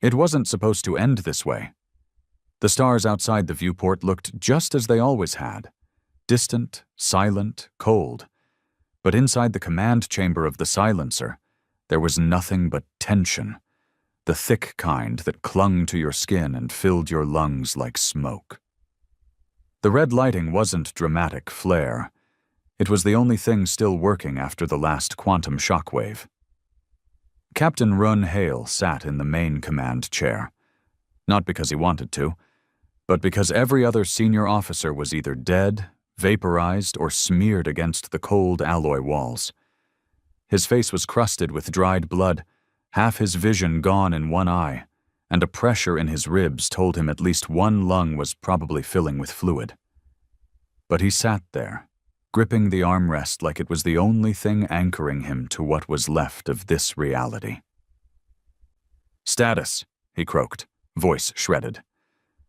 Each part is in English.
It wasn't supposed to end this way. The stars outside the viewport looked just as they always had, distant, silent, cold. But inside the command chamber of the silencer, there was nothing but tension, the thick kind that clung to your skin and filled your lungs like smoke. The red lighting wasn't dramatic flare. It was the only thing still working after the last quantum shockwave. Captain Run Hale sat in the main command chair, not because he wanted to, but because every other senior officer was either dead, vaporized, or smeared against the cold alloy walls. His face was crusted with dried blood, half his vision gone in one eye, and a pressure in his ribs told him at least one lung was probably filling with fluid. But he sat there, gripping the armrest like it was the only thing anchoring him to what was left of this reality. "Status," he croaked, voice shredded.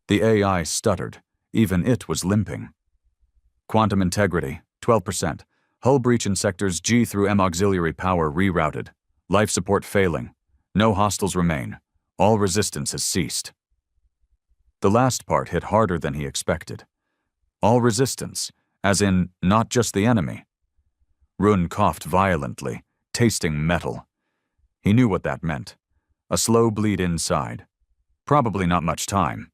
The AI stuttered. Even it was limping. "Quantum integrity, 12%. Hull breach in sectors G through M auxiliary power rerouted. Life support failing. No hostiles remain. All resistance has ceased." The last part hit harder than he expected. All resistance, as in not just the enemy. Run coughed violently, tasting metal. He knew what that meant. A slow bleed inside. Probably not much time.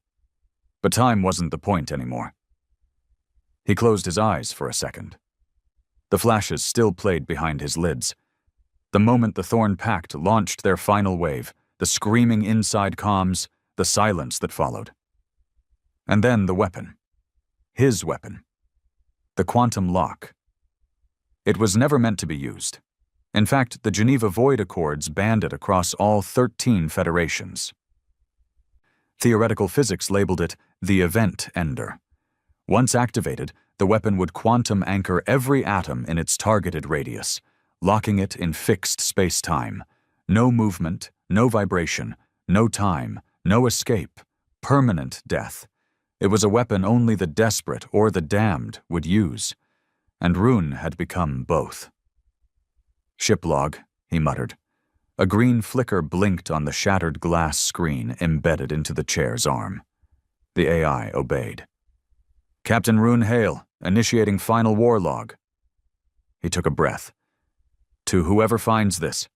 But time wasn't the point anymore. He closed his eyes for a second. The flashes still played behind his lids. The moment the Thorn Pact launched their final wave, the screaming inside comms, the silence that followed. And then the weapon. His weapon. The quantum lock. It was never meant to be used. In fact, the Geneva Void Accords banned it across all 13 federations. Theoretical physics labeled it the event ender. Once activated, the weapon would quantum anchor every atom in its targeted radius, locking it in fixed space-time. No movement, no vibration, no time, no escape, permanent death. It was a weapon only the desperate or the damned would use, and Rune had become both. "Ship log," he muttered. A green flicker blinked on the shattered glass screen embedded into the chair's arm. The AI obeyed. "Captain Rune Hale, initiating final war log." He took a breath. "To whoever finds this,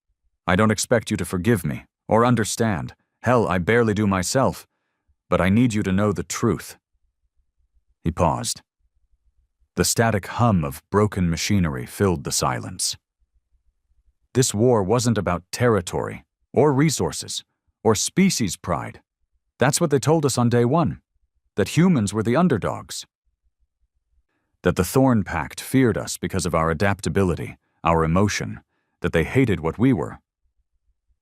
I don't expect you to forgive me or understand. Hell, I barely do myself. But I need you to know the truth." He paused. The static hum of broken machinery filled the silence. This war wasn't about territory, or resources, or species pride. That's what they told us on day one, that humans were the underdogs. That the Thorn Pact feared us because of our adaptability, our emotion, that they hated what we were.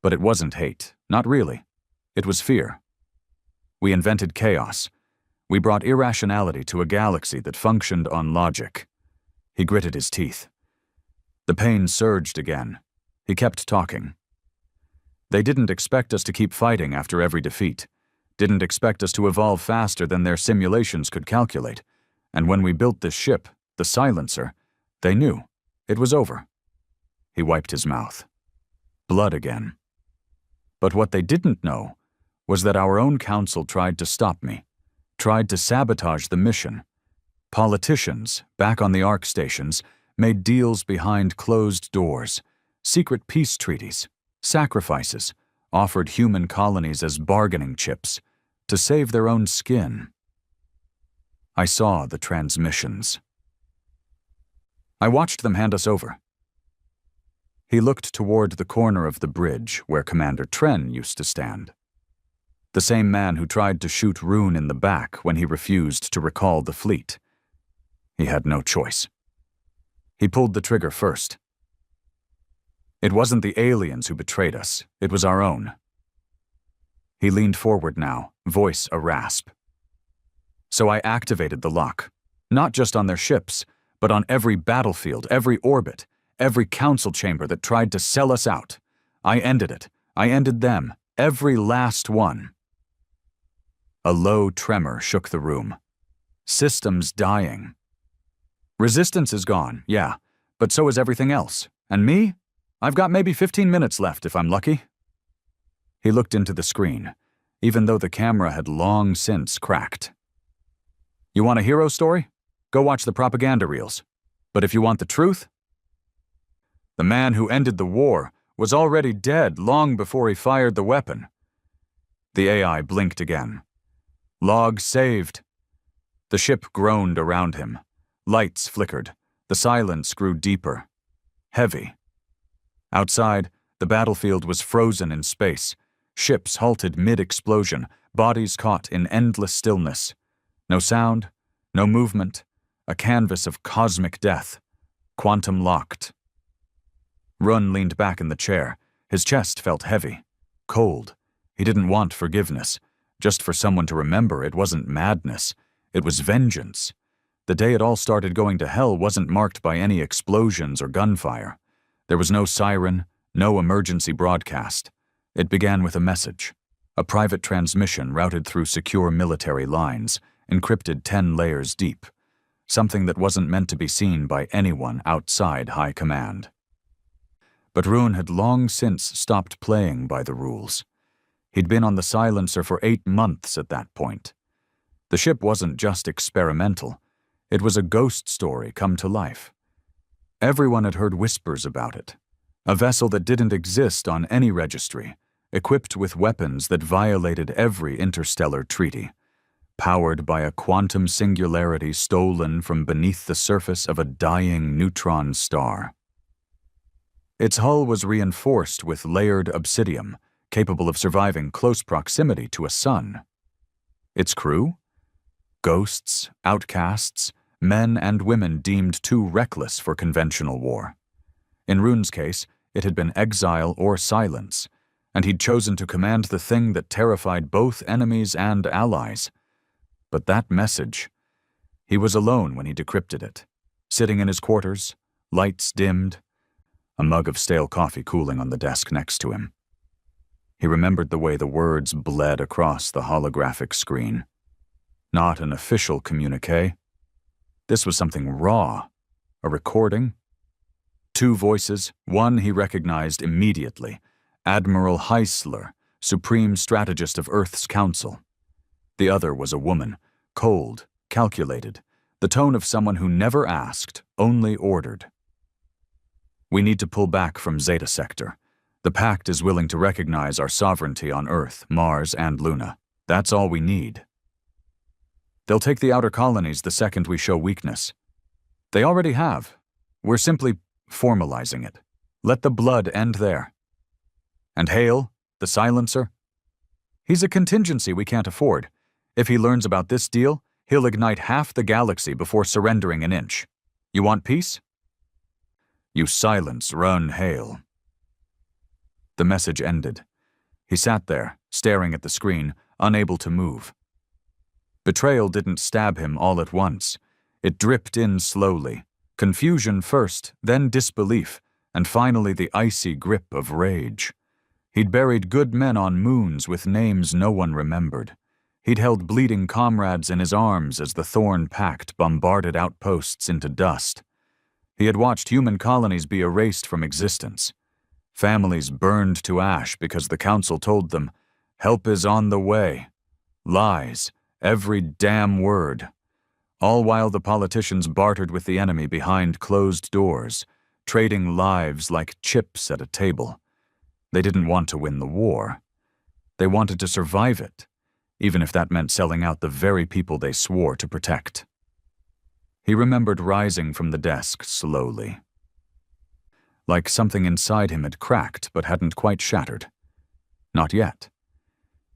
But it wasn't hate, not really. It was fear. We invented chaos. We brought irrationality to a galaxy that functioned on logic. He gritted his teeth. The pain surged again. He kept talking. They didn't expect us to keep fighting after every defeat, didn't expect us to evolve faster than their simulations could calculate, and when we built this ship, the silencer, they knew. It was over. He wiped his mouth. Blood again. But what they didn't know was that our own council tried to stop me, tried to sabotage the mission. Politicians, back on the ARC stations, made deals behind closed doors, secret peace treaties, sacrifices, offered human colonies as bargaining chips to save their own skin. I saw the transmissions. I watched them hand us over. He looked toward the corner of the bridge where Commander Tren used to stand. The same man who tried to shoot Rune in the back when he refused to recall the fleet. He had no choice. He pulled the trigger first. It wasn't the aliens who betrayed us, it was our own. He leaned forward now, voice a rasp. So I activated the lock, not just on their ships, but on every battlefield, every orbit, every council chamber that tried to sell us out. I ended it. I ended them, every last one. A low tremor shook the room. Systems dying. Resistance is gone, yeah, but so is everything else. And me? I've got maybe 15 minutes left if I'm lucky. He looked into the screen, even though the camera had long since cracked. You want a hero story? Go watch the propaganda reels. But if you want the truth, the man who ended the war was already dead long before he fired the weapon. The AI blinked again. Log saved. The ship groaned around him. Lights flickered. The silence grew deeper. Heavy. Outside, the battlefield was frozen in space. Ships halted mid-explosion, bodies caught in endless stillness. No sound, no movement, a canvas of cosmic death. Quantum locked. Run leaned back in the chair. His chest felt heavy, cold. He didn't want forgiveness. Just for someone to remember it wasn't madness. It was vengeance. The day it all started going to hell wasn't marked by any explosions or gunfire. There was no siren, no emergency broadcast. It began with a message. A private transmission routed through secure military lines, encrypted 10 layers deep. Something that wasn't meant to be seen by anyone outside high command. But Rune had long since stopped playing by the rules. He'd been on the silencer for 8 months at that point. The ship wasn't just experimental. It was a ghost story come to life. Everyone had heard whispers about it. A vessel that didn't exist on any registry, equipped with weapons that violated every interstellar treaty, powered by a quantum singularity stolen from beneath the surface of a dying neutron star. Its hull was reinforced with layered obsidium, capable of surviving close proximity to a sun. Its crew? Ghosts, outcasts, men and women deemed too reckless for conventional war. In Rune's case, it had been exile or silence, and he'd chosen to command the thing that terrified both enemies and allies. But that message, he was alone when he decrypted it, sitting in his quarters, lights dimmed, a mug of stale coffee cooling on the desk next to him. He remembered the way the words bled across the holographic screen. Not an official communique. This was something raw, a recording. 2 voices, one he recognized immediately, Admiral Heisler, Supreme Strategist of Earth's Council. The other was a woman, cold, calculated, the tone of someone who never asked, only ordered. We need to pull back from Zeta Sector. The Pact is willing to recognize our sovereignty on Earth, Mars, and Luna. That's all we need. They'll take the outer colonies the second we show weakness. They already have. We're simply formalizing it. Let the blood end there. And Hale, the silencer? He's a contingency we can't afford. If he learns about this deal, he'll ignite half the galaxy before surrendering an inch. You want peace? You silence Run Hale. The message ended. He sat there, staring at the screen, unable to move. Betrayal didn't stab him all at once. It dripped in slowly. Confusion first, then disbelief, and finally the icy grip of rage. He'd buried good men on moons with names no one remembered. He'd held bleeding comrades in his arms as the Thorn Pact bombarded outposts into dust. He had watched human colonies be erased from existence. Families burned to ash because the Council told them, help is on the way. Lies, every damn word. All while the politicians bartered with the enemy behind closed doors, trading lives like chips at a table. They didn't want to win the war. They wanted to survive it, even if that meant selling out the very people they swore to protect. He remembered rising from the desk slowly. Like something inside him had cracked but hadn't quite shattered. Not yet.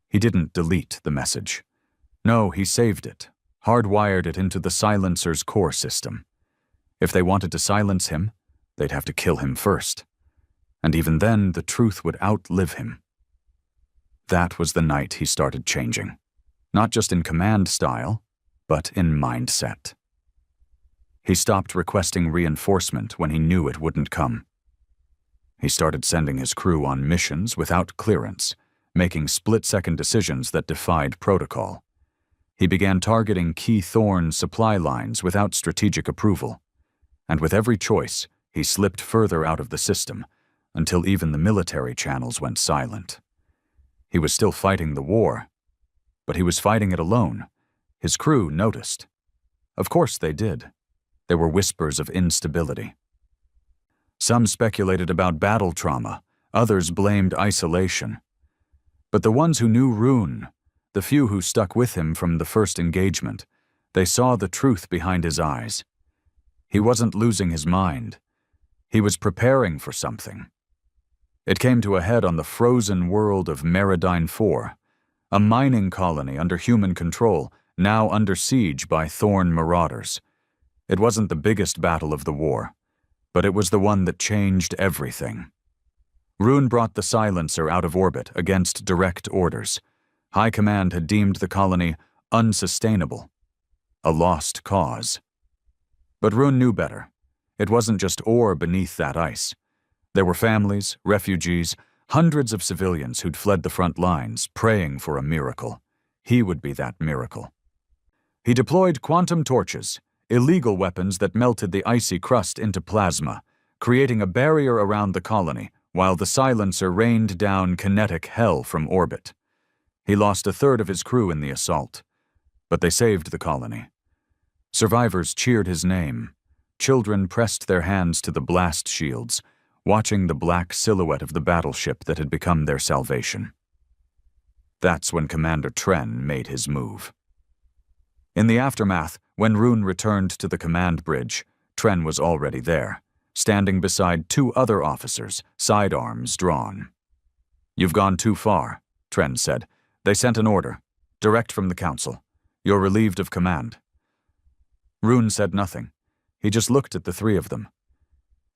He didn't delete the message. No, he saved it, hardwired it into the silencer's core system. If they wanted to silence him, they'd have to kill him first. And even then, the truth would outlive him. That was the night he started changing. Not just in command style, but in mindset. He stopped requesting reinforcement when he knew it wouldn't come. He started sending his crew on missions without clearance, making split-second decisions that defied protocol. He began targeting key Thorn supply lines without strategic approval. And with every choice, he slipped further out of the system, until even the military channels went silent. He was still fighting the war, but he was fighting it alone. His crew noticed. Of course they did. There were whispers of instability. Some speculated about battle trauma, others blamed isolation. But the ones who knew Rune, the few who stuck with him from the first engagement, they saw the truth behind his eyes. He wasn't losing his mind. He was preparing for something. It came to a head on the frozen world of Meridyne 4, a mining colony under human control, now under siege by Thorn marauders. It wasn't the biggest battle of the war, but it was the one that changed everything. Rune brought the silencer out of orbit against direct orders. High Command had deemed the colony unsustainable, a lost cause. But Rune knew better. It wasn't just ore beneath that ice. There were families, refugees, hundreds of civilians who'd fled the front lines, praying for a miracle. He would be that miracle. He deployed quantum torches, illegal weapons that melted the icy crust into plasma, creating a barrier around the colony, while the silencer rained down kinetic hell from orbit. He lost a third of his crew in the assault, but they saved the colony. Survivors cheered his name. Children pressed their hands to the blast shields, watching the black silhouette of the battleship that had become their salvation. That's when Commander Tren made his move. In the aftermath, when Rune returned to the command bridge, Tren was already there, standing beside two other officers, sidearms drawn. "You've gone too far," Tren said. "They sent an order, direct from the council. You're relieved of command." Rune said nothing. He just looked at the three of them.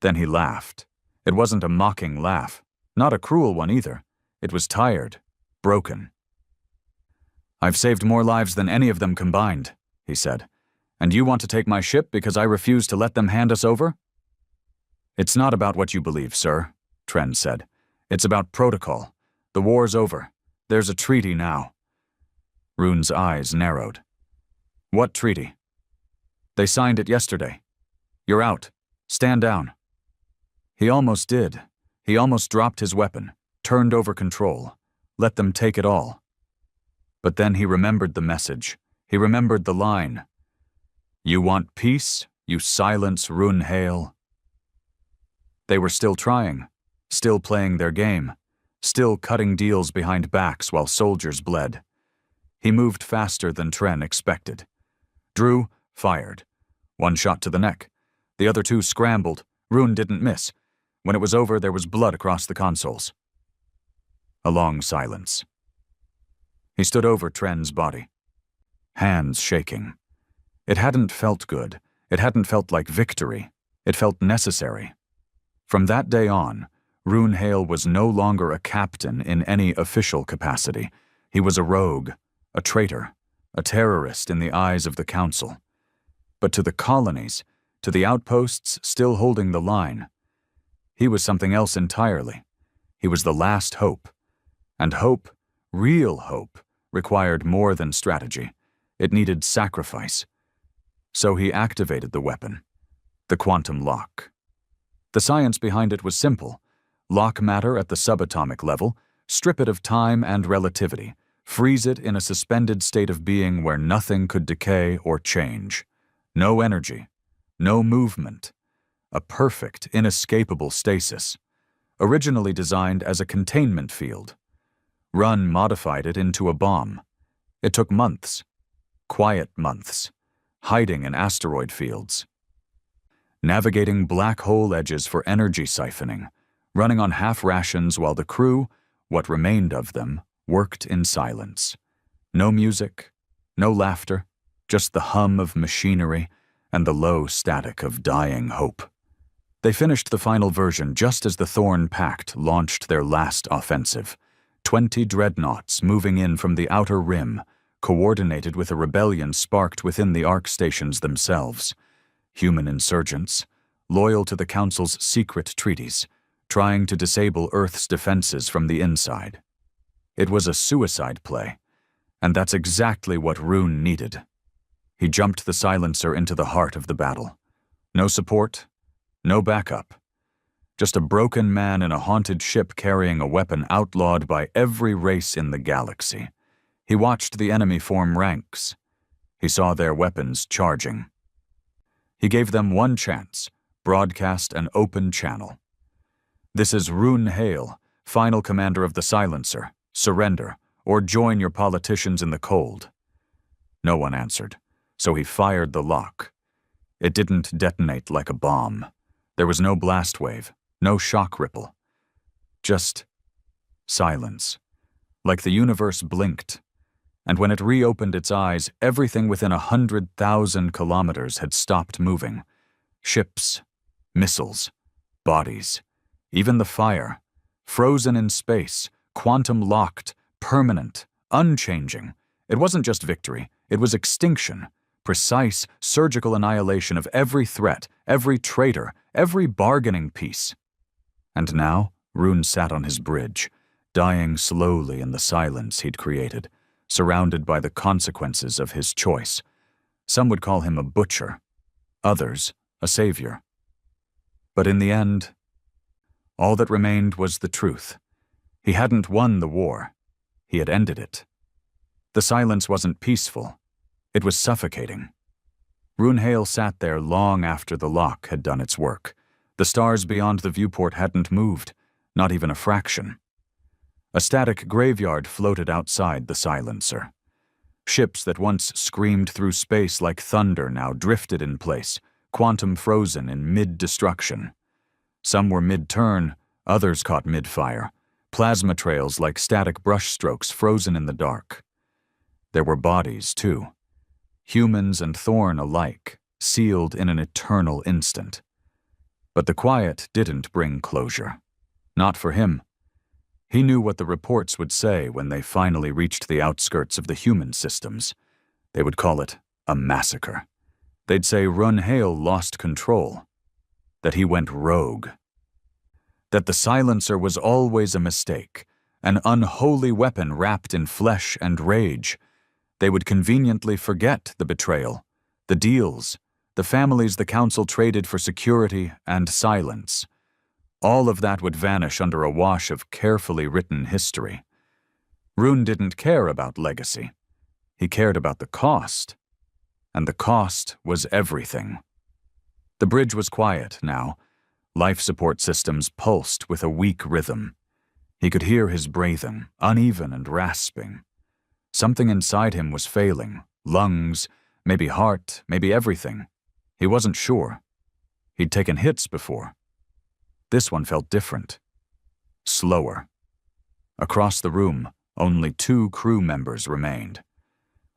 Then he laughed. It wasn't a mocking laugh, not a cruel one either. It was tired, broken. "I've saved more lives than any of them combined," he said. "And you want to take my ship because I refuse to let them hand us over?" "It's not about what you believe, sir," Tren said. "It's about protocol. The war's over. There's a treaty now." Rune's eyes narrowed. "What treaty?" "They signed it yesterday. You're out. Stand down." He almost did. He almost dropped his weapon, turned over control, let them take it all. But then he remembered the message. He remembered the line. "You want peace, you silence Rune Hale." They were still trying, still playing their game, still cutting deals behind backs while soldiers bled. He moved faster than Tren expected. Drew, fired. One shot to the neck. The other two scrambled. Rune didn't miss. When it was over, there was blood across the consoles. A long silence. He stood over Tren's body, hands shaking. It hadn't felt good. It hadn't felt like victory. It felt necessary. From that day on, Rune Hale was no longer a captain in any official capacity. He was a rogue, a traitor, a terrorist in the eyes of the council. But to the colonies, to the outposts still holding the line, he was something else entirely. He was the last hope. And hope, real hope, required more than strategy. It needed sacrifice. So he activated the weapon, the quantum lock. The science behind it was simple. Lock matter at the subatomic level, strip it of time and relativity, freeze it in a suspended state of being where nothing could decay or change. No energy, no movement. A perfect, inescapable stasis. Originally designed as a containment field. Run modified it into a bomb. It took months. Quiet months. Hiding in asteroid fields. Navigating black hole edges for energy siphoning. Running on half rations while the crew, what remained of them, worked in silence. No music, no laughter, just the hum of machinery and the low static of dying hope. They finished the final version just as the Thorn Pact launched their last offensive. 20 dreadnoughts moving in from the outer rim, coordinated with a rebellion sparked within the Ark stations themselves. Human insurgents, loyal to the Council's secret treaties, trying to disable Earth's defenses from the inside. It was a suicide play, and that's exactly what Rune needed. He jumped the silencer into the heart of the battle. No support, no backup. Just a broken man in a haunted ship carrying a weapon outlawed by every race in the galaxy. He watched the enemy form ranks. He saw their weapons charging. He gave them one chance, broadcast an open channel. "This is Rune Hale, final commander of the Silencer. Surrender, or join your politicians in the cold." No one answered, so he fired the lock. It didn't detonate like a bomb. There was no blast wave, no shock ripple. Just silence, like the universe blinked. And when it reopened its eyes, everything within 100,000 kilometers had stopped moving. Ships, missiles, bodies, even the fire, frozen in space, quantum-locked, permanent, unchanging. It wasn't just victory, it was extinction, precise, surgical annihilation of every threat, every traitor, every bargaining piece. And now, Rune sat on his bridge, dying slowly in the silence he'd created, surrounded by the consequences of his choice. Some would call him a butcher, others a savior. But in the end, all that remained was the truth. He hadn't won the war. He had ended it. The silence wasn't peaceful. It was suffocating. Rune Hale sat there long after the lock had done its work. The stars beyond the viewport hadn't moved, not even a fraction. A static graveyard floated outside the Silencer. Ships that once screamed through space like thunder now drifted in place, quantum frozen in mid-destruction. Some were mid-turn, others caught mid-fire, plasma trails like static brushstrokes frozen in the dark. There were bodies, too. Humans and Thorn alike, sealed in an eternal instant. But the quiet didn't bring closure. Not for him. He knew what the reports would say when they finally reached the outskirts of the human systems. They would call it a massacre. They'd say Rune Hale lost control, that he went rogue, that the Silencer was always a mistake, an unholy weapon wrapped in flesh and rage. They would conveniently forget the betrayal, the deals, the families the Council traded for security and silence. All of that would vanish under a wash of carefully written history. Rune didn't care about legacy. He cared about the cost. And the cost was everything. The bridge was quiet now. Life support systems pulsed with a weak rhythm. He could hear his breathing, uneven and rasping. Something inside him was failing. Lungs, maybe heart, maybe everything. He wasn't sure. He'd taken hits before. This one felt different. Slower. Across the room, only 2 crew members remained.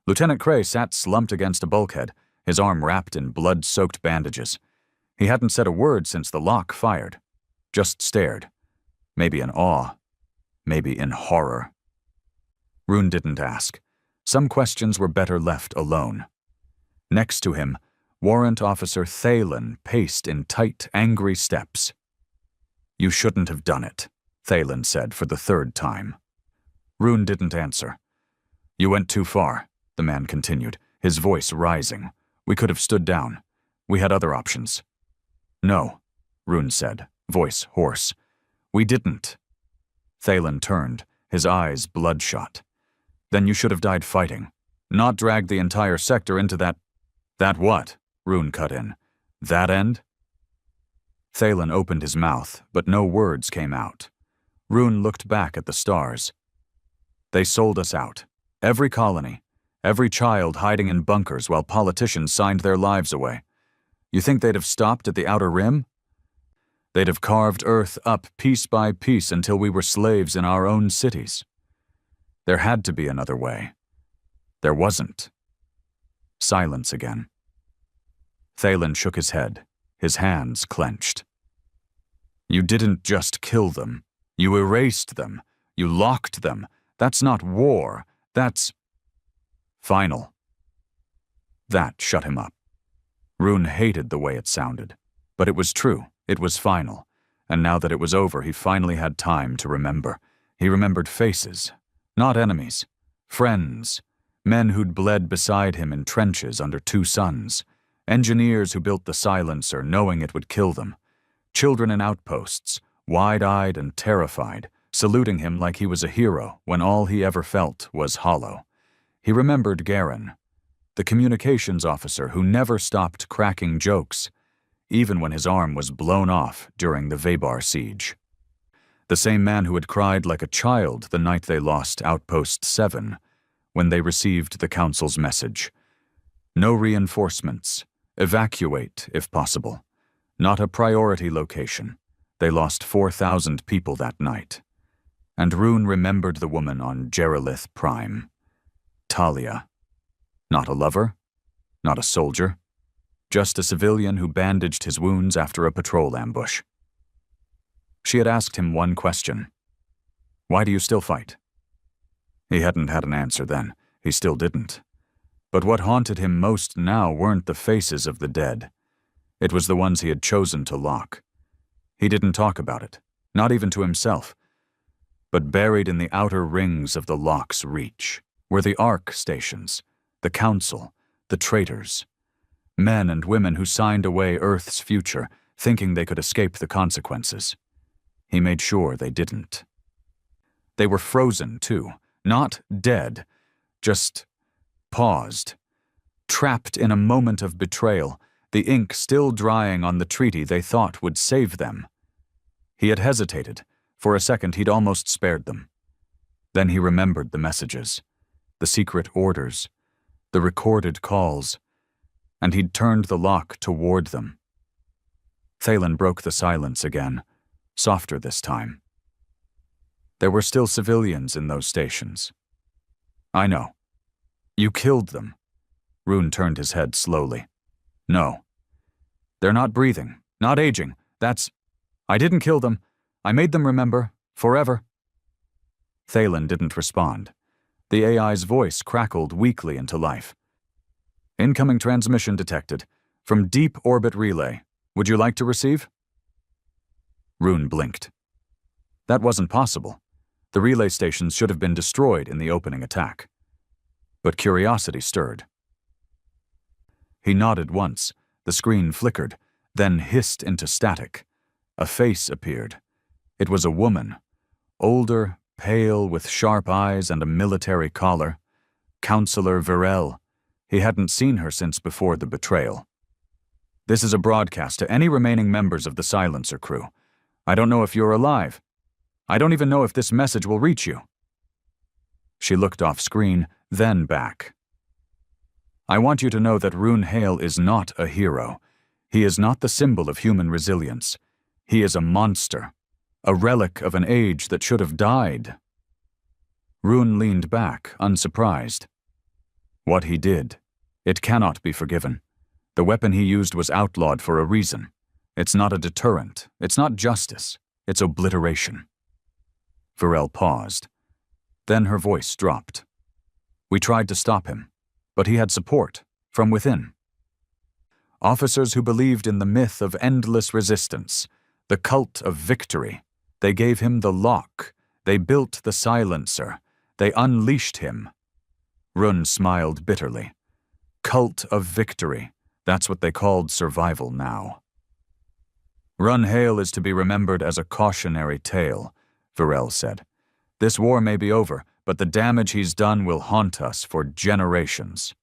Lieutenant Cray sat slumped against a bulkhead, his arm wrapped in blood-soaked bandages. He hadn't said a word since the lock fired. Just stared. Maybe in awe. Maybe in horror. Rune didn't ask. Some questions were better left alone. Next to him, Warrant Officer Thalen paced in tight, angry steps. "You shouldn't have done it," Thalen said for the 3rd time. Rune didn't answer. "You went too far," the man continued, his voice rising. "We could have stood down. We had other options." "No," Rune said, voice hoarse. "We didn't." Thalen turned, his eyes bloodshot. "Then you should have died fighting, not dragged the entire sector into that—" "That what?" Rune cut in. "That end?" Thalen opened his mouth, but no words came out. Rune looked back at the stars. "They sold us out. Every colony, every child hiding in bunkers while politicians signed their lives away. You think they'd have stopped at the outer rim? They'd have carved Earth up piece by piece until we were slaves in our own cities. There had to be another way. There wasn't." Silence again. Thalen shook his head, his hands clenched. "You didn't just kill them. You erased them. You locked them. That's not war. That's final." That shut him up. Rune hated the way it sounded. But it was true. It was final. And now that it was over, he finally had time to remember. He remembered faces. Not enemies. Friends. Men who'd bled beside him in trenches under 2 suns. Engineers who built the Silencer knowing it would kill them. Children in outposts, wide-eyed and terrified, saluting him like he was a hero when all he ever felt was hollow. He remembered Garin, the communications officer who never stopped cracking jokes, even when his arm was blown off during the Vebar siege. The same man who had cried like a child the night they lost Outpost 7 when they received the Council's message. No reinforcements. Evacuate, if possible. Not a priority location. They lost 4,000 people that night. And Rune remembered the woman on Gerilith Prime. Talia. Not a lover. Not a soldier. Just a civilian who bandaged his wounds after a patrol ambush. She had asked him one question. Why do you still fight? He hadn't had an answer then. He still didn't. But what haunted him most now weren't the faces of the dead. It was the ones he had chosen to lock. He didn't talk about it, not even to himself. But buried in the outer rings of the lock's reach were the ARC stations, the Council, the traitors. Men and women who signed away Earth's future, thinking they could escape the consequences. He made sure they didn't. They were frozen, too. Not dead, just paused, trapped in a moment of betrayal, the ink still drying on the treaty they thought would save them. He had hesitated. For a second, he'd almost spared them. Then he remembered the messages, the secret orders, the recorded calls, and he'd turned the lock toward them. Thalen broke the silence again, softer this time. There were still civilians in those stations. I know. You killed them. Rune turned his head slowly. No. They're not breathing, not aging. I didn't kill them. I made them remember, forever. Thalen didn't respond. The AI's voice crackled weakly into life. Incoming transmission detected. From deep orbit relay. Would you like to receive? Rune blinked. That wasn't possible. The relay stations should have been destroyed in the opening attack. But curiosity stirred. He nodded once. The screen flickered, then hissed into static. A face appeared. It was a woman. Older, pale, with sharp eyes and a military collar. Counselor Virel. He hadn't seen her since before the betrayal. This is a broadcast to any remaining members of the Silencer crew. I don't know if you're alive. I don't even know if this message will reach you. She looked off screen, then back. I want you to know that Rune Hale is not a hero. He is not the symbol of human resilience. He is a monster, a relic of an age that should have died. Rune leaned back, unsurprised. What he did, it cannot be forgiven. The weapon he used was outlawed for a reason. It's not a deterrent. It's not justice. It's obliteration. Virel paused. Then her voice dropped. We tried to stop him, but he had support from within. Officers who believed in the myth of endless resistance, the cult of victory. They gave him the lock. They built the silencer. They unleashed him. Rune smiled bitterly. Cult of victory. That's what they called survival now. Rune Hale is to be remembered as a cautionary tale, Virel said. This war may be over, but the damage he's done will haunt us for generations.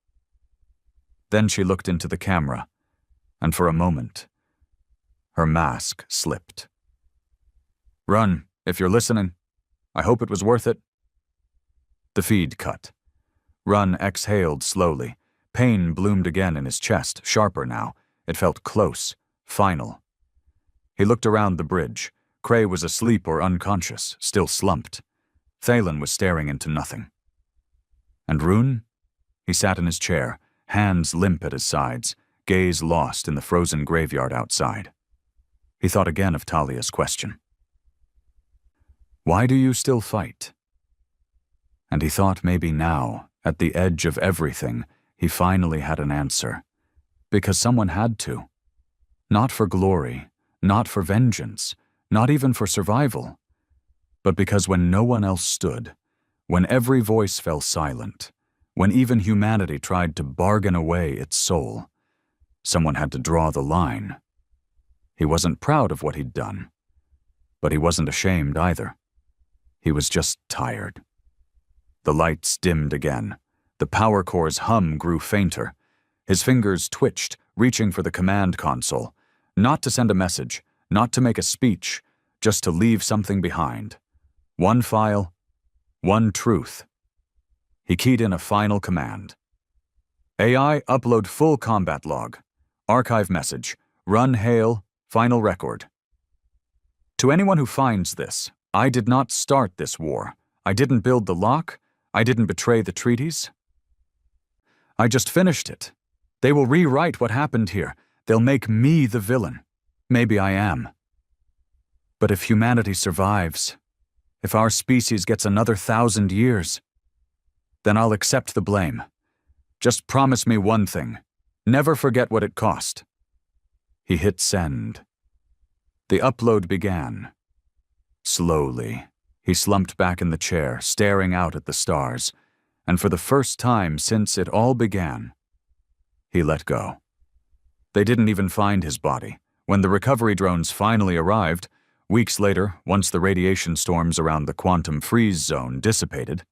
Then she looked into the camera, and for a moment, her mask slipped. Run, if you're listening. I hope it was worth it. The feed cut. Run exhaled slowly. Pain bloomed again in his chest, sharper now. It felt close, final. He looked around the bridge. Cray was asleep or unconscious, still slumped. Thalen was staring into nothing. And Rune? He sat in his chair, hands limp at his sides, gaze lost in the frozen graveyard outside. He thought again of Talia's question. Why do you still fight? And he thought maybe now, at the edge of everything, he finally had an answer. Because someone had to. Not for glory, not for vengeance, not even for survival, but because when no one else stood, when every voice fell silent, when even humanity tried to bargain away its soul, someone had to draw the line. He wasn't proud of what he'd done, but he wasn't ashamed either. He was just tired. The lights dimmed again. The power core's hum grew fainter. His fingers twitched, reaching for the command console, not to send a message, not to make a speech, just to leave something behind. One file, one truth. He keyed in a final command. AI, upload full combat log. Archive message. Run hail, final record. To anyone who finds this, I did not start this war. I didn't build the lock. I didn't betray the treaties. I just finished it. They will rewrite what happened here. They'll make me the villain. Maybe I am. But if humanity survives, if our species gets another 1,000 years, then I'll accept the blame. Just promise me one thing. Never forget what it cost. He hit send. The upload began. Slowly, he slumped back in the chair, staring out at the stars, and for the first time since it all began, he let go. They didn't even find his body. When the recovery drones finally arrived, weeks later, once the radiation storms around the quantum freeze zone dissipated,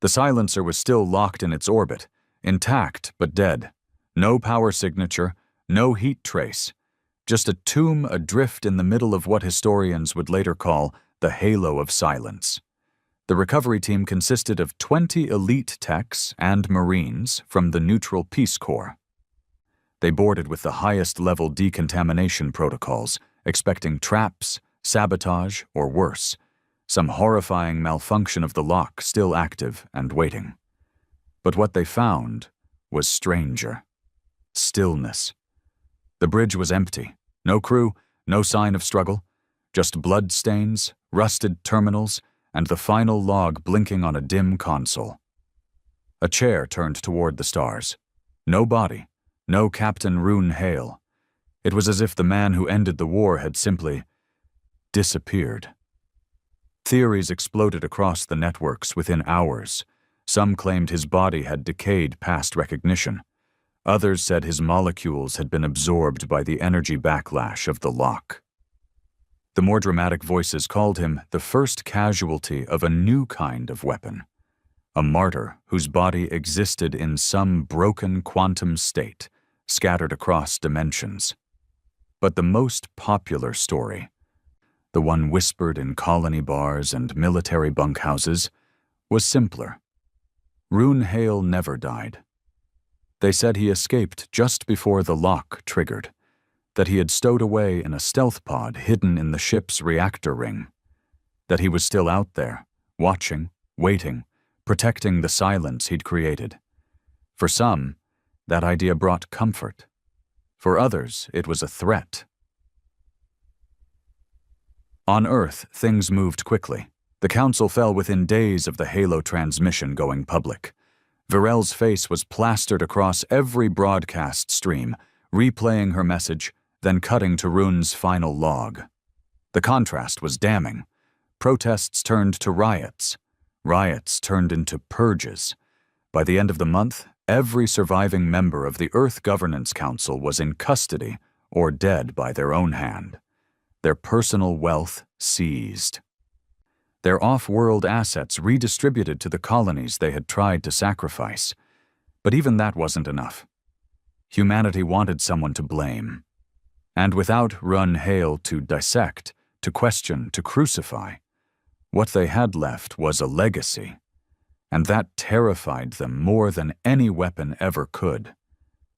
the silencer was still locked in its orbit, intact but dead. No power signature, no heat trace. Just a tomb adrift in the middle of what historians would later call the halo of silence. The recovery team consisted of 20 elite techs and Marines from the Neutral Peace Corps. They boarded with the highest-level decontamination protocols, expecting traps, sabotage, or worse, some horrifying malfunction of the lock still active and waiting. But what they found was stranger. Stillness. The bridge was empty. No crew, no sign of struggle, just bloodstains, rusted terminals, and the final log blinking on a dim console. A chair turned toward the stars. No body, no Captain Rune Hale. It was as if the man who ended the war had simply disappeared. Theories exploded across the networks within hours. Some claimed his body had decayed past recognition. Others said his molecules had been absorbed by the energy backlash of the lock. The more dramatic voices called him the first casualty of a new kind of weapon, a martyr whose body existed in some broken quantum state, scattered across dimensions. But the most popular story, the one whispered in colony bars and military bunkhouses, was simpler. Rune Hale never died. They said he escaped just before the lock triggered, that he had stowed away in a stealth pod hidden in the ship's reactor ring, that he was still out there, watching, waiting, protecting the silence he'd created. For some, that idea brought comfort. For others, it was a threat. On Earth, things moved quickly. The Council fell within days of the Halo transmission going public. Varel's face was plastered across every broadcast stream, replaying her message, then cutting to Rune's final log. The contrast was damning. Protests turned to riots. Riots turned into purges. By the end of the month, every surviving member of the Earth Governance Council was in custody or dead by their own hand. Their personal wealth seized. Their off-world assets redistributed to the colonies they had tried to sacrifice. But even that wasn't enough. Humanity wanted someone to blame. And without Rune Hale to dissect, to question, to crucify, what they had left was a legacy. And that terrified them more than any weapon ever could.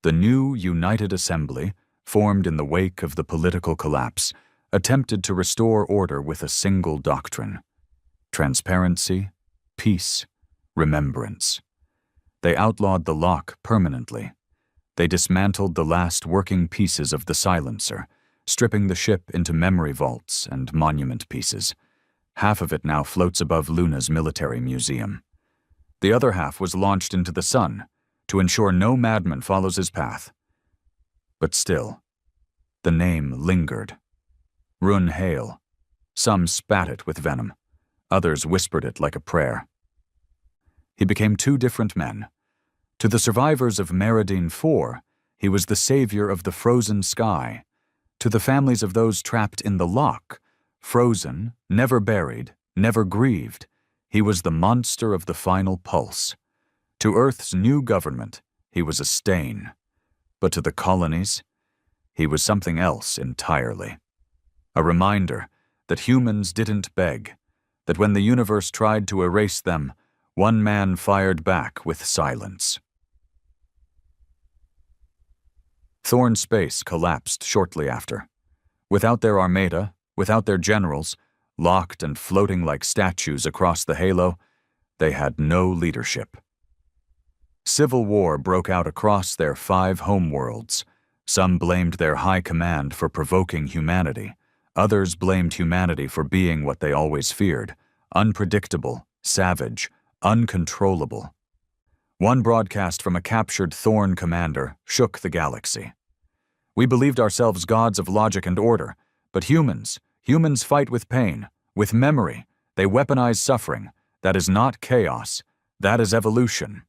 The new United Assembly, formed in the wake of the political collapse, attempted to restore order with a single doctrine: transparency, peace, remembrance. They outlawed the lock permanently. They dismantled the last working pieces of the silencer, stripping the ship into memory vaults and monument pieces. Half of it now floats above Luna's military museum. The other half was launched into the sun to ensure no madman follows his path. But still, the name lingered. Rune Hale. Some spat it with venom. Others whispered it like a prayer. He became two different men. To the survivors of Meridine IV, he was the savior of the frozen sky. To the families of those trapped in the lock, frozen, never buried, never grieved, he was the monster of the final pulse. To Earth's new government, he was a stain. But to the colonies, he was something else entirely. A reminder that humans didn't beg, that when the universe tried to erase them, one man fired back with silence. Thorn Space collapsed shortly after. Without their armada, without their generals, locked and floating like statues across the halo, they had no leadership. Civil war broke out across their 5 homeworlds. Some blamed their high command for provoking humanity. Others blamed humanity for being what they always feared: unpredictable, savage, uncontrollable. One broadcast from a captured Thorn commander shook the galaxy. We believed ourselves gods of logic and order, but humans fight with pain, with memory. They weaponize suffering. That is not chaos. That is evolution.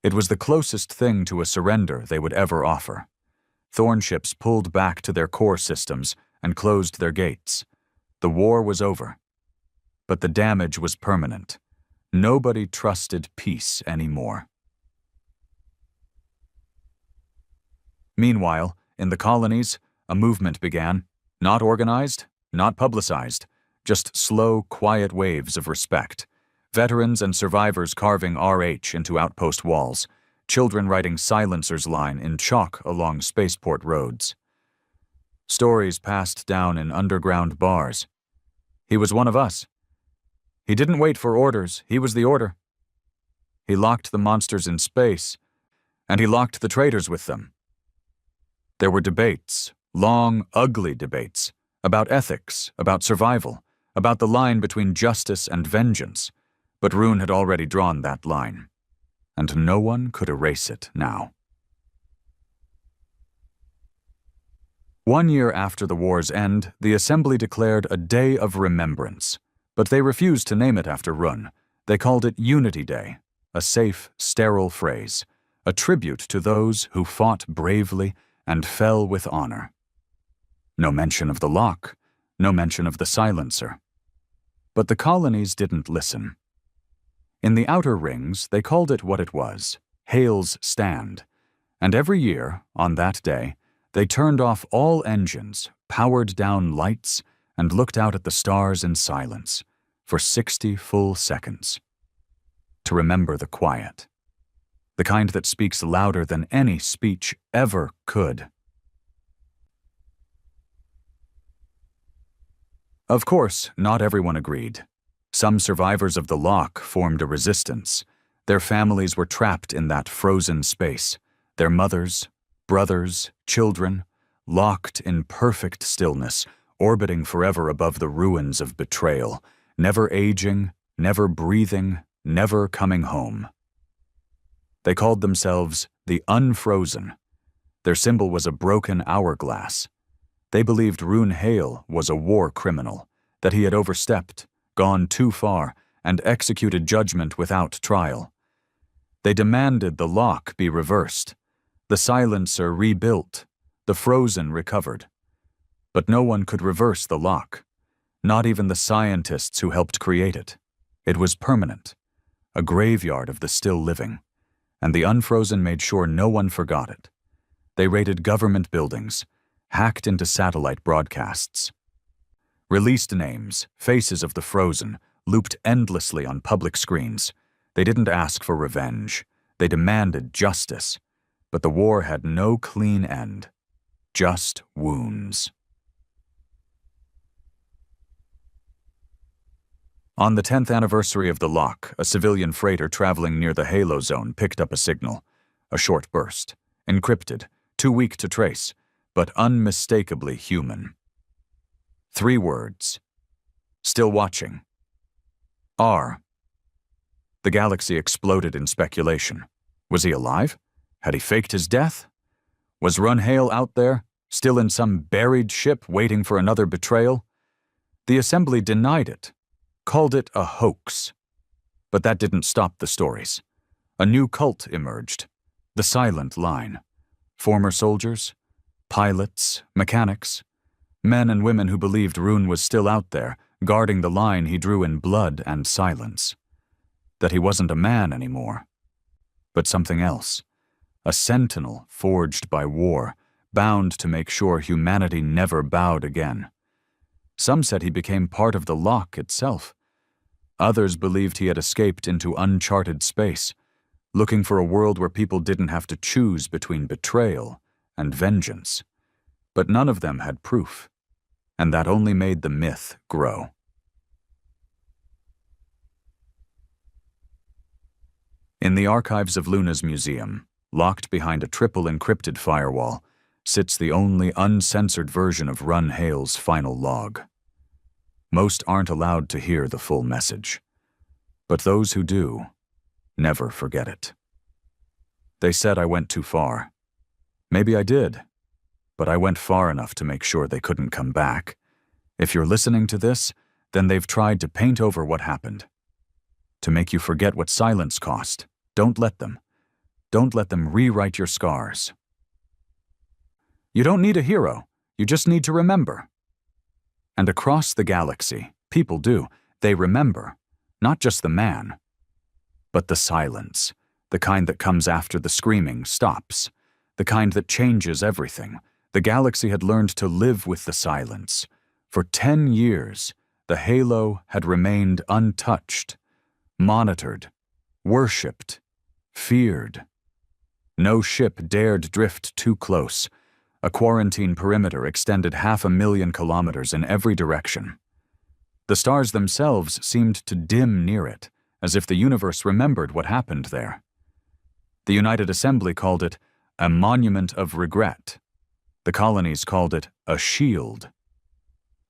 It was the closest thing to a surrender they would ever offer. Thorn ships pulled back to their core systems and closed their gates. The war was over. But the damage was permanent. Nobody trusted peace anymore. Meanwhile, in the colonies, a movement began, not organized, not publicized, just slow, quiet waves of respect. Veterans and survivors carving RH into outpost walls, children writing silencer's line in chalk along spaceport roads. Stories passed down in underground bars. He was one of us. He didn't wait for orders, he was the order. He locked the monsters in space, and he locked the traitors with them. There were debates, long, ugly debates, about ethics, about survival, about the line between justice and vengeance, but Rune had already drawn that line, and no one could erase it now. 1 year after the war's end, the Assembly declared a Day of Remembrance, but they refused to name it after Rune. They called it Unity Day, a safe, sterile phrase, a tribute to those who fought bravely and fell with honor. No mention of the lock, no mention of the silencer. But the colonies didn't listen. In the outer rings, they called it what it was, Hale's Stand, and every year, on that day, they turned off all engines, powered down lights, and looked out at the stars in silence for 60 full seconds. To remember the quiet, the kind that speaks louder than any speech ever could. Of course, not everyone agreed. Some survivors of the lock formed a resistance. Their families were trapped in that frozen space, their mothers, brothers, children, locked in perfect stillness, orbiting forever above the ruins of betrayal, never aging, never breathing, never coming home. They called themselves the Unfrozen. Their symbol was a broken hourglass. They believed Rune Hale was a war criminal, that he had overstepped, gone too far, and executed judgment without trial. They demanded the lock be reversed, the silencer rebuilt, the frozen recovered. But no one could reverse the lock, not even the scientists who helped create it. It was permanent, a graveyard of the still living, and the Unfrozen made sure no one forgot it. They raided government buildings, hacked into satellite broadcasts. Released names, faces of the Frozen, looped endlessly on public screens. They didn't ask for revenge. They demanded justice. But the war had no clean end, just wounds. On the 10th anniversary of the lock, a civilian freighter traveling near the Halo Zone picked up a signal. A short burst, encrypted, too weak to trace, but unmistakably human. 3 words. Still watching. R. The galaxy exploded in speculation. Was he alive? Had he faked his death? Was Rune Hale out there, still in some buried ship waiting for another betrayal? The Assembly denied it, called it a hoax. But that didn't stop the stories. A new cult emerged, the Silent Line. Former soldiers, pilots, mechanics, men and women who believed Rune was still out there, guarding the line he drew in blood and silence. that he wasn't a man anymore, but something else. A sentinel forged by war, bound to make sure humanity never bowed again. Some said he became part of the lock itself. Others believed he had escaped into uncharted space, looking for a world where people didn't have to choose between betrayal and vengeance. But none of them had proof, and that only made the myth grow. In the archives of Luna's museum, locked behind a triple encrypted firewall, sits the only uncensored version of Run Hale's final log. Most aren't allowed to hear the full message, but those who do never forget it. They said I went too far. Maybe I did, but I went far enough to make sure they couldn't come back. If you're listening to this, then they've tried to paint over what happened, to make you forget what silence cost. Don't let them. Don't let them rewrite your scars. You don't need a hero. You just need to remember. And across the galaxy, people do. They remember, not just the man, but the silence, the kind that comes after the screaming stops, the kind that changes everything. The galaxy had learned to live with the silence. For 10 years, the halo had remained untouched, monitored, worshipped, feared. No ship dared drift too close. A quarantine perimeter extended 500,000 kilometers in every direction. The stars themselves seemed to dim near it, as if the universe remembered what happened there. The United Assembly called it a monument of regret. The colonies called it a shield.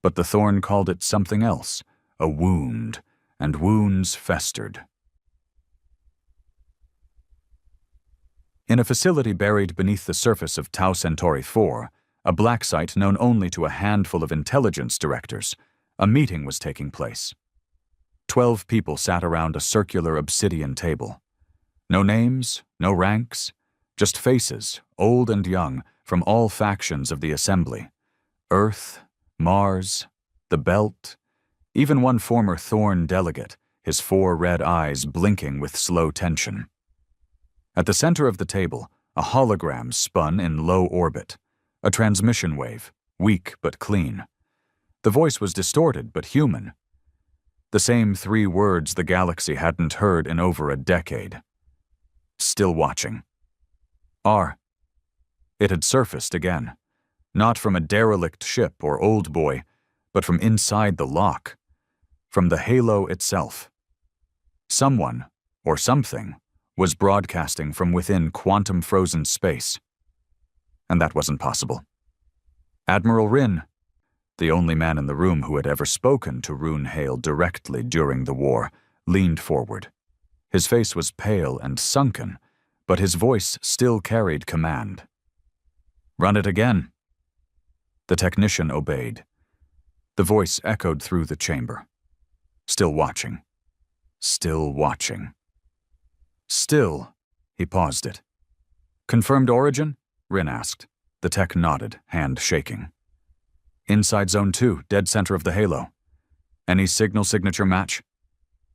But the Thorn called it something else, a wound, and wounds festered. In a facility buried beneath the surface of Tau Centauri 4, a black site known only to a handful of intelligence directors, a meeting was taking place. 12 people sat around a circular obsidian table. No names, no ranks, just faces, old and young, from all factions of the Assembly. Earth, Mars, the Belt, even one former Thorn delegate, his 4 red eyes blinking with slow tension. At the center of the table, a hologram spun in low orbit, a transmission wave, weak but clean. The voice was distorted but human. The same 3 words the galaxy hadn't heard in over a decade. Still watching. R. It had surfaced again, not from a derelict ship or old boy, but from inside the lock, from the halo itself. Someone, or something, was broadcasting from within quantum-frozen space. And that wasn't possible. Admiral Rin, the only man in the room who had ever spoken to Rune Hale directly during the war, leaned forward. His face was pale and sunken, but his voice still carried command. "Run it again." The technician obeyed. The voice echoed through the chamber. Still watching. Still watching. Still, he paused it. "Confirmed origin?" Rin asked. The tech nodded, hand shaking. "Inside Zone 2, dead center of the halo. Any signal signature match?"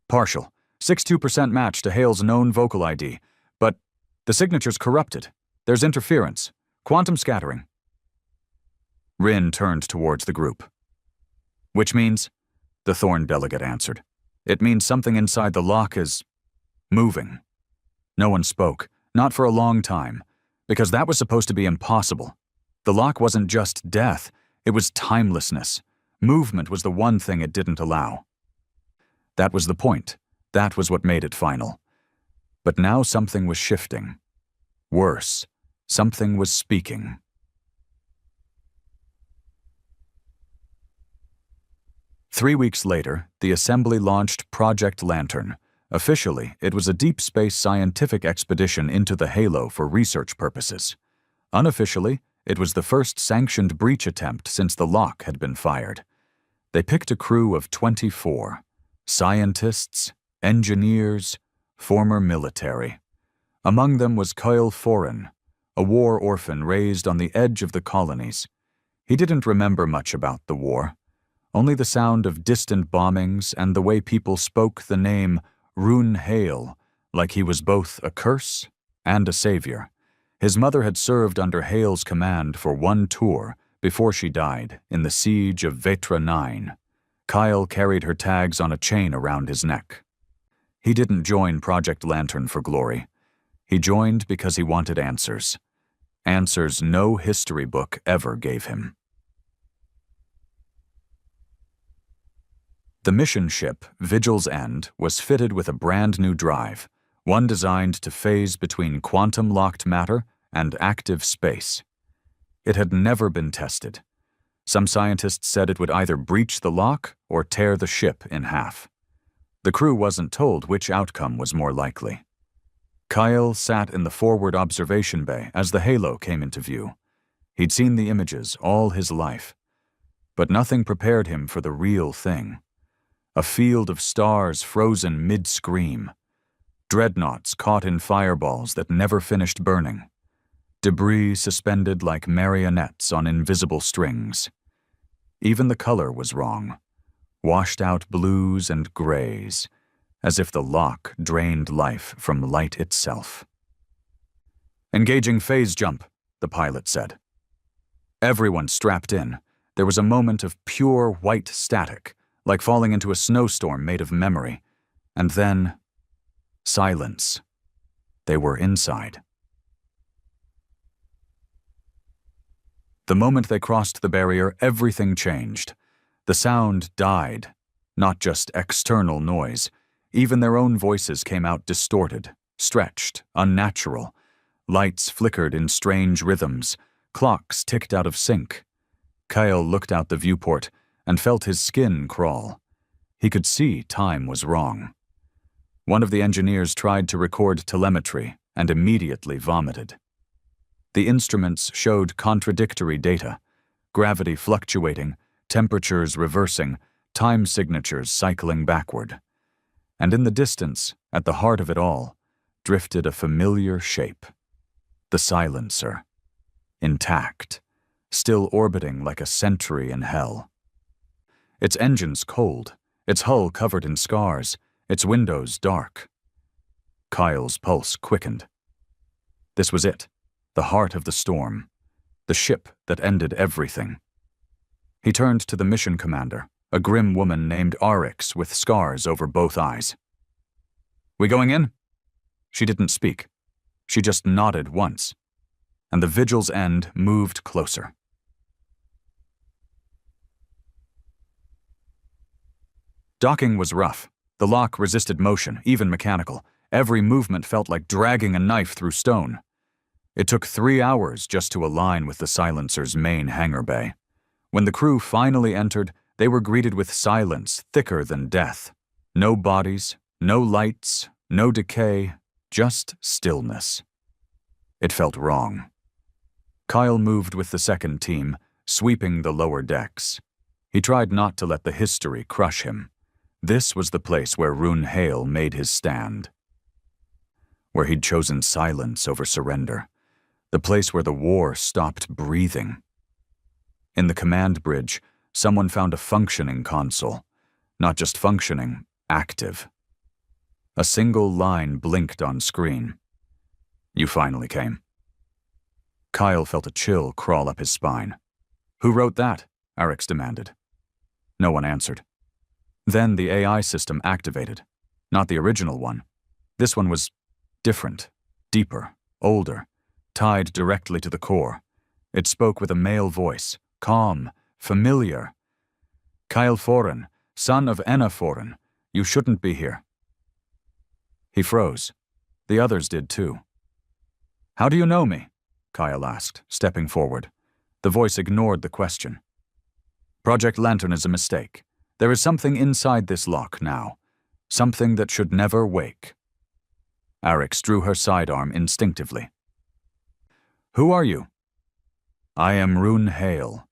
"Partial. 62% match to Hale's known vocal ID, but the signature's corrupted. There's interference. Quantum scattering." Rin turned towards the group. "Which means," the Thorn delegate answered, "it means something inside the lock is moving." No one spoke, not for a long time, because that was supposed to be impossible. The lock wasn't just death, it was timelessness. Movement was the one thing it didn't allow. That was the point. That was what made it final. But now something was shifting. Worse, something was speaking. Three weeks later, the Assembly launched Project Lantern. Officially, it was a deep space scientific expedition into the halo for research purposes. Unofficially, it was the first sanctioned breach attempt since the lock had been fired. They picked a crew of 24, scientists, engineers, former military. Among them was Kyle Foran, a war orphan raised on the edge of the colonies. He didn't remember much about the war, only the sound of distant bombings and the way people spoke the name Rune Hale, like he was both a curse and a savior. His mother had served under Hale's command for one tour before she died in the siege of Vetra 9. Kyle carried her tags on a chain around his neck. He didn't join Project Lantern for glory. He joined because he wanted answers. Answers no history book ever gave him. The mission ship, Vigil's End, was fitted with a brand new drive, one designed to phase between quantum-locked matter and active space. It had never been tested. Some scientists said it would either breach the lock or tear the ship in half. The crew wasn't told which outcome was more likely. Kyle sat in the forward observation bay as the halo came into view. He'd seen the images all his life. But nothing prepared him for the real thing. A field of stars frozen mid-scream. Dreadnoughts caught in fireballs that never finished burning. Debris suspended like marionettes on invisible strings. Even the color was wrong. Washed-out blues and grays, as if the lock drained life from light itself. "Engaging phase jump," the pilot said. Everyone strapped in. There was a moment of pure white static, like falling into a snowstorm made of memory. And then, silence. They were inside. The moment they crossed the barrier, everything changed. The sound died, not just external noise. Even their own voices came out distorted, stretched, unnatural. Lights flickered in strange rhythms. Clocks ticked out of sync. Kyle looked out the viewport and felt his skin crawl. He could see time was wrong. One of the engineers tried to record telemetry and immediately vomited. The instruments showed contradictory data: gravity fluctuating, temperatures reversing, time signatures cycling backward. And in the distance, at the heart of it all, drifted a familiar shape. The silencer. Intact, still orbiting like a sentry in hell. Its engines cold, its hull covered in scars, its windows dark. Kyle's pulse quickened. This was it, the heart of the storm, the ship that ended everything. He turned to the mission commander, a grim woman named Arix with scars over both eyes. "We going in?" She didn't speak. She just nodded once, and the Vigil's End moved closer. Docking was rough. The lock resisted motion, even mechanical. Every movement felt like dragging a knife through stone. It took 3 hours just to align with the silencer's main hangar bay. When the crew finally entered, they were greeted with silence thicker than death. No bodies, no lights, no decay, just stillness. It felt wrong. Kyle moved with the second team, sweeping the lower decks. He tried not to let the history crush him. This was the place where Rune Hale made his stand. Where he'd chosen silence over surrender. The place where the war stopped breathing. In the command bridge, someone found a functioning console. Not just functioning, active. A single line blinked on screen. "You finally came." Kyle felt a chill crawl up his spine. "Who wrote that?" Arix demanded. No one answered. Then the AI system activated. Not the original one. This one was different, deeper, older, tied directly to the core. It spoke with a male voice, calm, familiar. "Kyle Foran, son of Enna Foran, you shouldn't be here." He froze. The others did too. "How do you know me?" Kyle asked, stepping forward. The voice ignored the question. "Project Lantern is a mistake. There is something inside this lock now. Something that should never wake." Arix drew her sidearm instinctively. "Who are you?" "I am Rune Hale."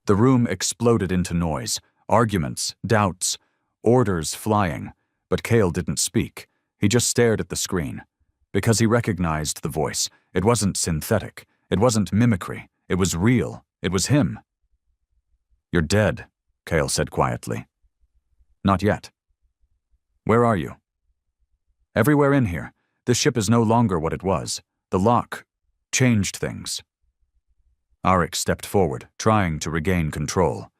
The room exploded into noise, arguments, doubts, orders flying, but Kale didn't speak. He just stared at the screen. Because he recognized the voice. It wasn't synthetic. It wasn't mimicry. It was real. It was him. "You're dead," Kale said quietly. "Not yet." Where are you? Everywhere in here. This ship is no longer what it was. The lock changed things. Arik stepped forward, trying to regain control.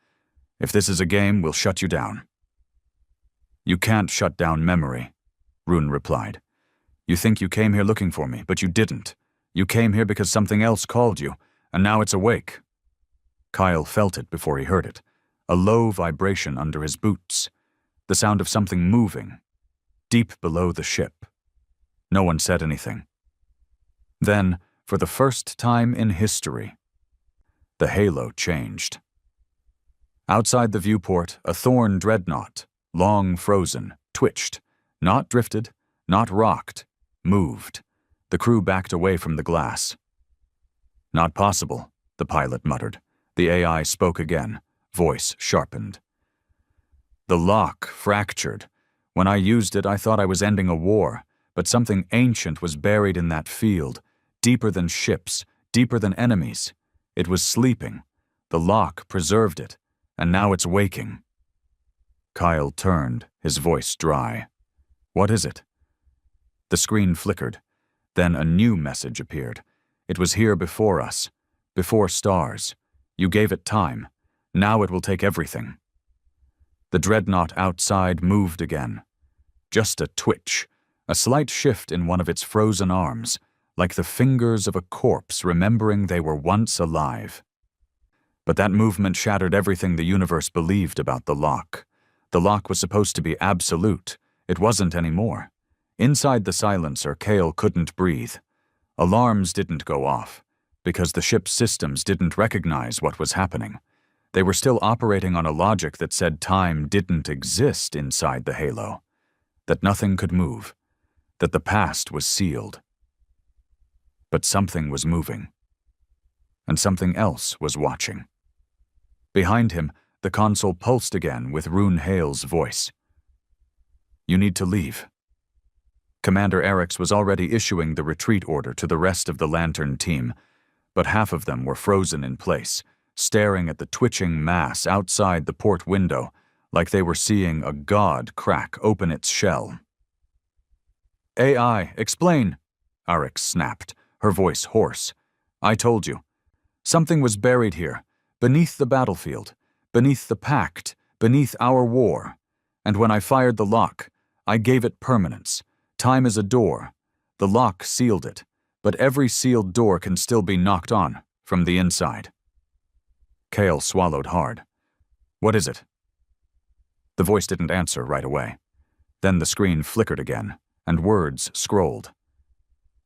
If this is a game, we'll shut you down. You can't shut down memory, Rune replied. You think you came here looking for me, but you didn't. You came here because something else called you, and now it's awake. Kyle felt it before he heard it, a low vibration under his boots, the sound of something moving, deep below the ship. No one said anything. Then, for the first time in history, the halo changed. Outside the viewport, a Thorn dreadnought, long frozen, twitched, not drifted, not rocked, moved. The crew backed away from the glass. Not possible, the pilot muttered. The AI spoke again, voice sharpened. The lock fractured. When I used it, I thought I was ending a war, but something ancient was buried in that field, deeper than ships, deeper than enemies. It was sleeping. The lock preserved it, and now it's waking. Kyle turned, his voice dry. What is it? The screen flickered. Then a new message appeared. It was here before us, before stars. You gave it time. Now it will take everything. The dreadnought outside moved again. Just a twitch, a slight shift in one of its frozen arms, like the fingers of a corpse remembering they were once alive. But that movement shattered everything the universe believed about the lock. The lock was supposed to be absolute. It wasn't anymore. Inside the silencer, Kale couldn't breathe. Alarms didn't go off, because the ship's systems didn't recognize what was happening. They were still operating on a logic that said time didn't exist inside the halo, that nothing could move, that the past was sealed. But something was moving, and something else was watching. Behind him, the console pulsed again with Rune Hale's voice. You need to leave. Commander Eric's was already issuing the retreat order to the rest of the Lantern team, but half of them were frozen in place, staring at the twitching mass outside the port window like they were seeing a god crack open its shell. AI, explain, Arik snapped, her voice hoarse. I told you. Something was buried here, beneath the battlefield, beneath the pact, beneath our war. And when I fired the lock, I gave it permanence. Time is a door. The lock sealed it, but every sealed door can still be knocked on from the inside. Kale swallowed hard. What is it? The voice didn't answer right away. Then the screen flickered again, and words scrolled.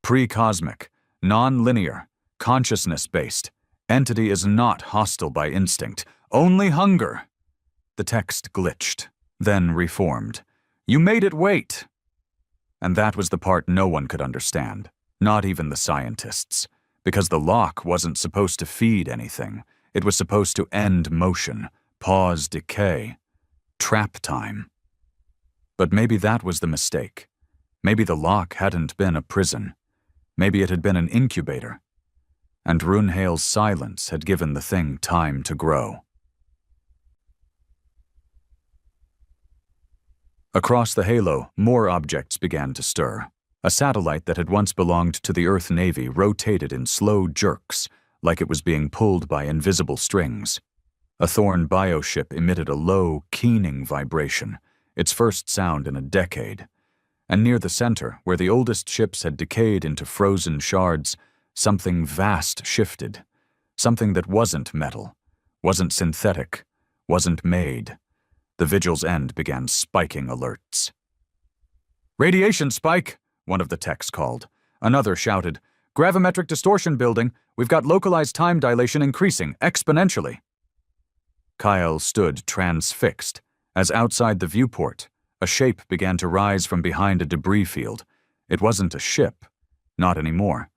Pre-cosmic, non-linear, consciousness-based. Entity is not hostile by instinct, only hunger. The text glitched, then reformed. You made it wait. And that was the part no one could understand, not even the scientists, because the lock wasn't supposed to feed anything. It was supposed to end motion, pause decay, trap time. But maybe that was the mistake. Maybe the lock hadn't been a prison. Maybe it had been an incubator. And Rune Hale's silence had given the thing time to grow. Across the halo, more objects began to stir. A satellite that had once belonged to the Earth Navy rotated in slow jerks, like it was being pulled by invisible strings. A Thorn bioship emitted a low, keening vibration, its first sound in a decade. And near the center, where the oldest ships had decayed into frozen shards, something vast shifted. Something that wasn't metal, wasn't synthetic, wasn't made. The vigil's end began spiking alerts. Radiation spike, one of the techs called. Another shouted, gravimetric distortion building, we've got localized time dilation increasing exponentially. Kyle stood transfixed, as outside the viewport, a shape began to rise from behind a debris field. It wasn't a ship, not anymore.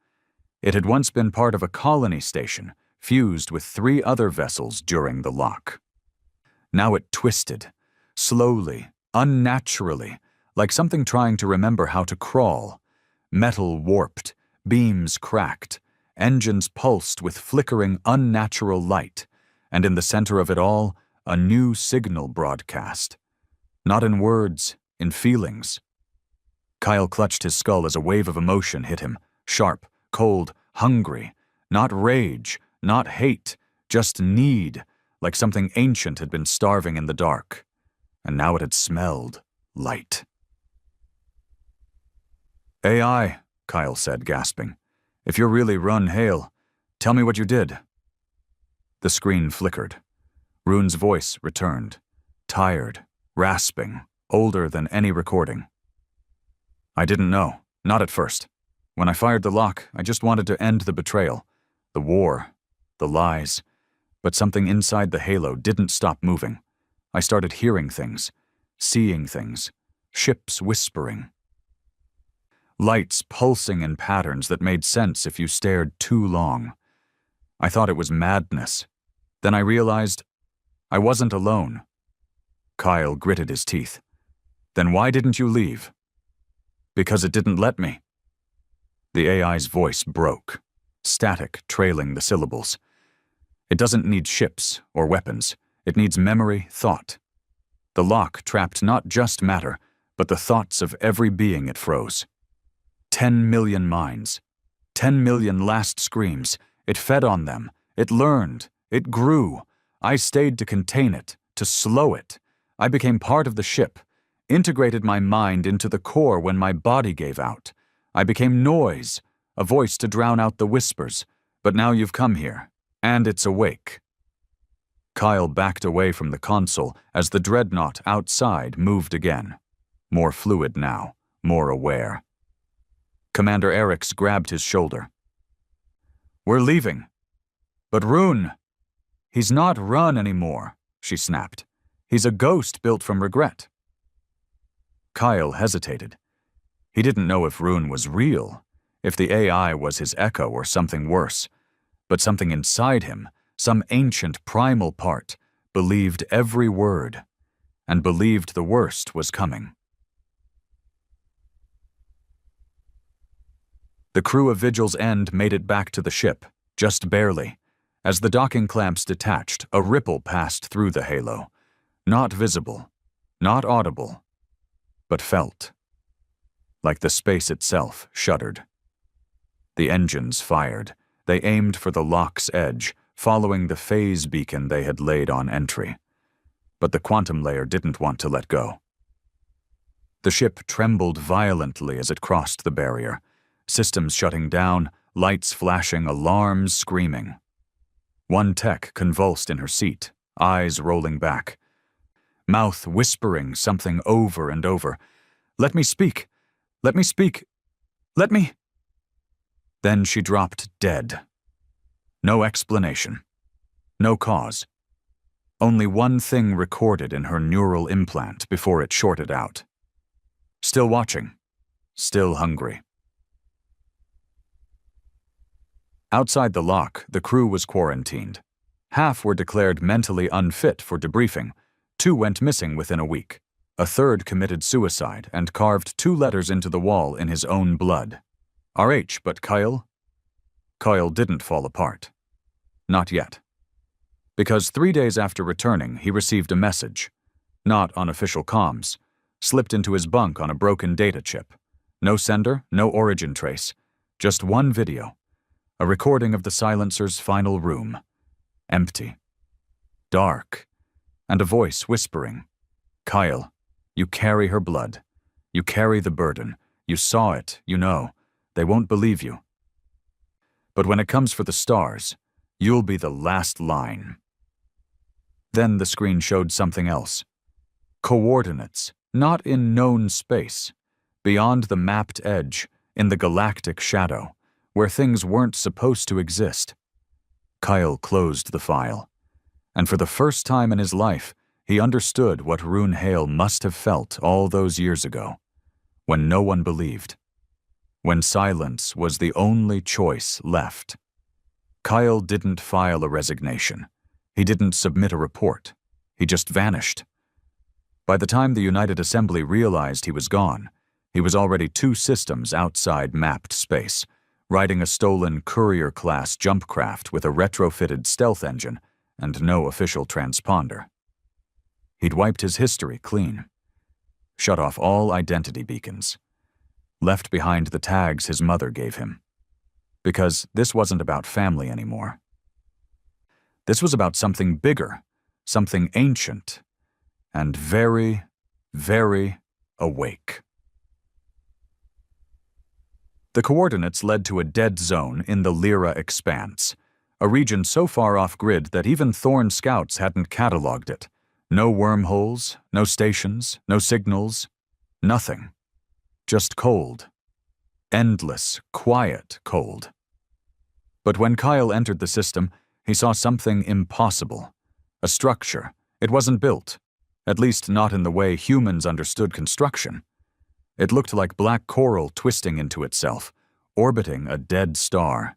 It had once been part of a colony station, fused with 3 other vessels during the lock. Now it twisted, slowly, unnaturally, like something trying to remember how to crawl. Metal warped, beams cracked, engines pulsed with flickering, unnatural light, and in the center of it all, a new signal broadcast. Not in words, in feelings. Kyle clutched his skull as a wave of emotion hit him, sharp, cold, hungry. Not rage, not hate, just need, like something ancient had been starving in the dark. And now it had smelled light. "AI," Kyle said, gasping. "If you're really Run Hale, tell me what you did." The screen flickered. Rune's voice returned, tired, rasping, older than any recording. "I didn't know, not at first. When I fired the lock, I just wanted to end the betrayal, the war, the lies. But something inside the halo didn't stop moving. I started hearing things, seeing things, ships whispering. Lights pulsing in patterns that made sense if you stared too long. I thought it was madness. Then I realized I wasn't alone." Kyle gritted his teeth. "Then why didn't you leave?" "Because it didn't let me." The AI's voice broke, static trailing the syllables. "It doesn't need ships or weapons. It needs memory, thought. The lock trapped not just matter, but the thoughts of every being it froze. 10 million minds. 10 million last screams. It fed on them. It learned. It grew. I stayed to contain it, to slow it. I became part of the ship, integrated my mind into the core when my body gave out. I became noise, a voice to drown out the whispers. But now you've come here, and it's awake." Kyle backed away from the console as the dreadnought outside moved again. More fluid now, more aware. Commander Eriks grabbed his shoulder. "We're leaving." "But Rune—" "He's not Run anymore," she snapped. "He's a ghost built from regret." Kyle hesitated. He didn't know if Rune was real, if the AI was his echo or something worse. But something inside him, some ancient primal part, believed every word, and believed the worst was coming. The crew of Vigil's End made it back to the ship, just barely. As the docking clamps detached, a ripple passed through the halo. Not visible, not audible, but felt. Like the space itself shuddered. The engines fired. They aimed for the lock's edge, following the phase beacon they had laid on entry. But the quantum layer didn't want to let go. The ship trembled violently as it crossed the barrier. Systems shutting down, lights flashing, alarms screaming. One tech convulsed in her seat, eyes rolling back. Mouth whispering something over and over. "Let me speak! Let me speak! Let me—" Then she dropped dead. No explanation. No cause. Only one thing recorded in her neural implant before it shorted out. Still watching. Still hungry. Outside the lock, the crew was quarantined. Half were declared mentally unfit for debriefing. 2 went missing within a week. A third committed suicide and carved 2 letters into the wall in his own blood. RH, but Kyle? Kyle didn't fall apart. Not yet. Because 3 days after returning, he received a message. Not on official comms. Slipped into his bunk on a broken data chip. No sender, no origin trace. Just one video. A recording of the silencer's final room. Empty. Dark. And a voice whispering, "Kyle, you carry her blood. You carry the burden. You saw it, you know. They won't believe you. But when it comes for the stars, you'll be the last line." Then the screen showed something else. Coordinates, not in known space. Beyond the mapped edge, in the galactic shadow, where things weren't supposed to exist. Kyle closed the file. And for the first time in his life, he understood what Rune Hale must have felt all those years ago, when no one believed. When silence was the only choice left. Kyle didn't file a resignation. He didn't submit a report. He just vanished. By the time the United Assembly realized he was gone, he was already 2 systems outside mapped space, riding a stolen courier-class jump craft with a retrofitted stealth engine and no official transponder. He'd wiped his history clean. shut off all identity beacons. Left behind the tags his mother gave him. Because this wasn't about family anymore. This was about something bigger, something ancient, and very, very awake. The coordinates led to a dead zone in the Lyra Expanse, a region so far off-grid that even Thorn scouts hadn't catalogued it. No wormholes, no stations, no signals, nothing. Just cold. Endless, quiet cold. But when Kyle entered the system, he saw something impossible. A structure. It wasn't built. At least not in the way humans understood construction. It looked like black coral twisting into itself, orbiting a dead star.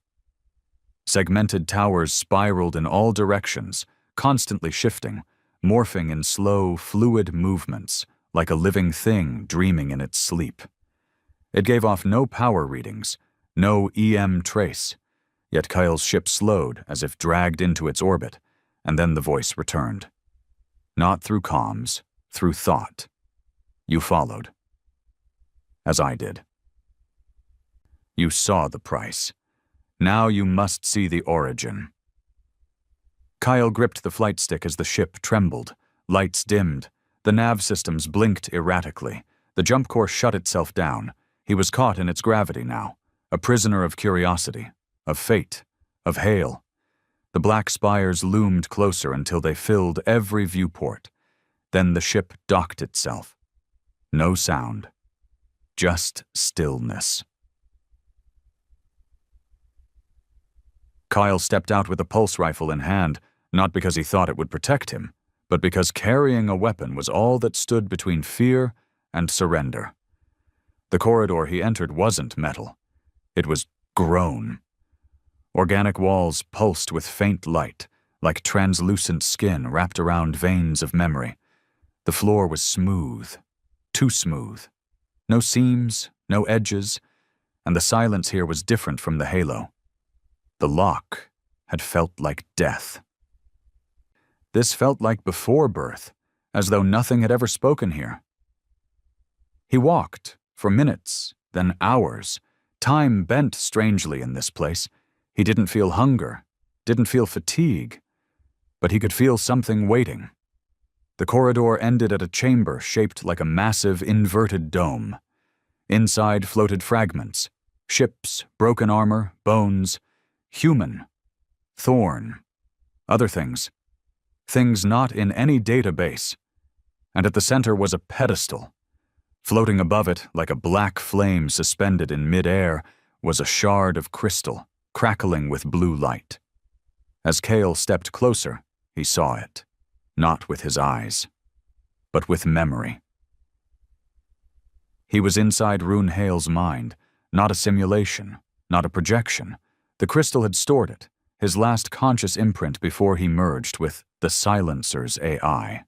Segmented towers spiraled in all directions, constantly shifting, morphing in slow, fluid movements, like a living thing dreaming in its sleep. It gave off no power readings, no EM trace, yet Kyle's ship slowed as if dragged into its orbit, and then the voice returned. Not through comms, through thought. You followed. As I did. You saw the price. Now you must see the origin. Kyle gripped the flight stick as the ship trembled. Lights dimmed. The nav systems blinked erratically. The jump core shut itself down. He was caught in its gravity now. A prisoner of curiosity, of fate, of hail. The black spires loomed closer until they filled every viewport. Then the ship docked itself. No sound. Just stillness. Kyle stepped out with a pulse rifle in hand, not because he thought it would protect him, but because carrying a weapon was all that stood between fear and surrender. The corridor he entered wasn't metal. It was grown. Organic walls pulsed with faint light, like translucent skin wrapped around veins of memory. The floor was smooth, too smooth. No seams, no edges, and the silence here was different from the halo. The lock had felt like death. This felt like before birth, as though nothing had ever spoken here. He walked, for minutes, then hours. Time bent strangely in this place. He didn't feel hunger, didn't feel fatigue, but he could feel something waiting. The corridor ended at a chamber shaped like a massive inverted dome. Inside floated fragments, ships, broken armor, bones, human, Thorn, other things. Things not in any database. And at the center was a pedestal. Floating above it, like a black flame suspended in mid-air, was a shard of crystal, crackling with blue light. As Kale stepped closer, he saw it. Not with his eyes, but with memory. He was inside Rune Hale's mind, not a simulation, not a projection. The crystal had stored it, his last conscious imprint before he merged with the Silencer's AI.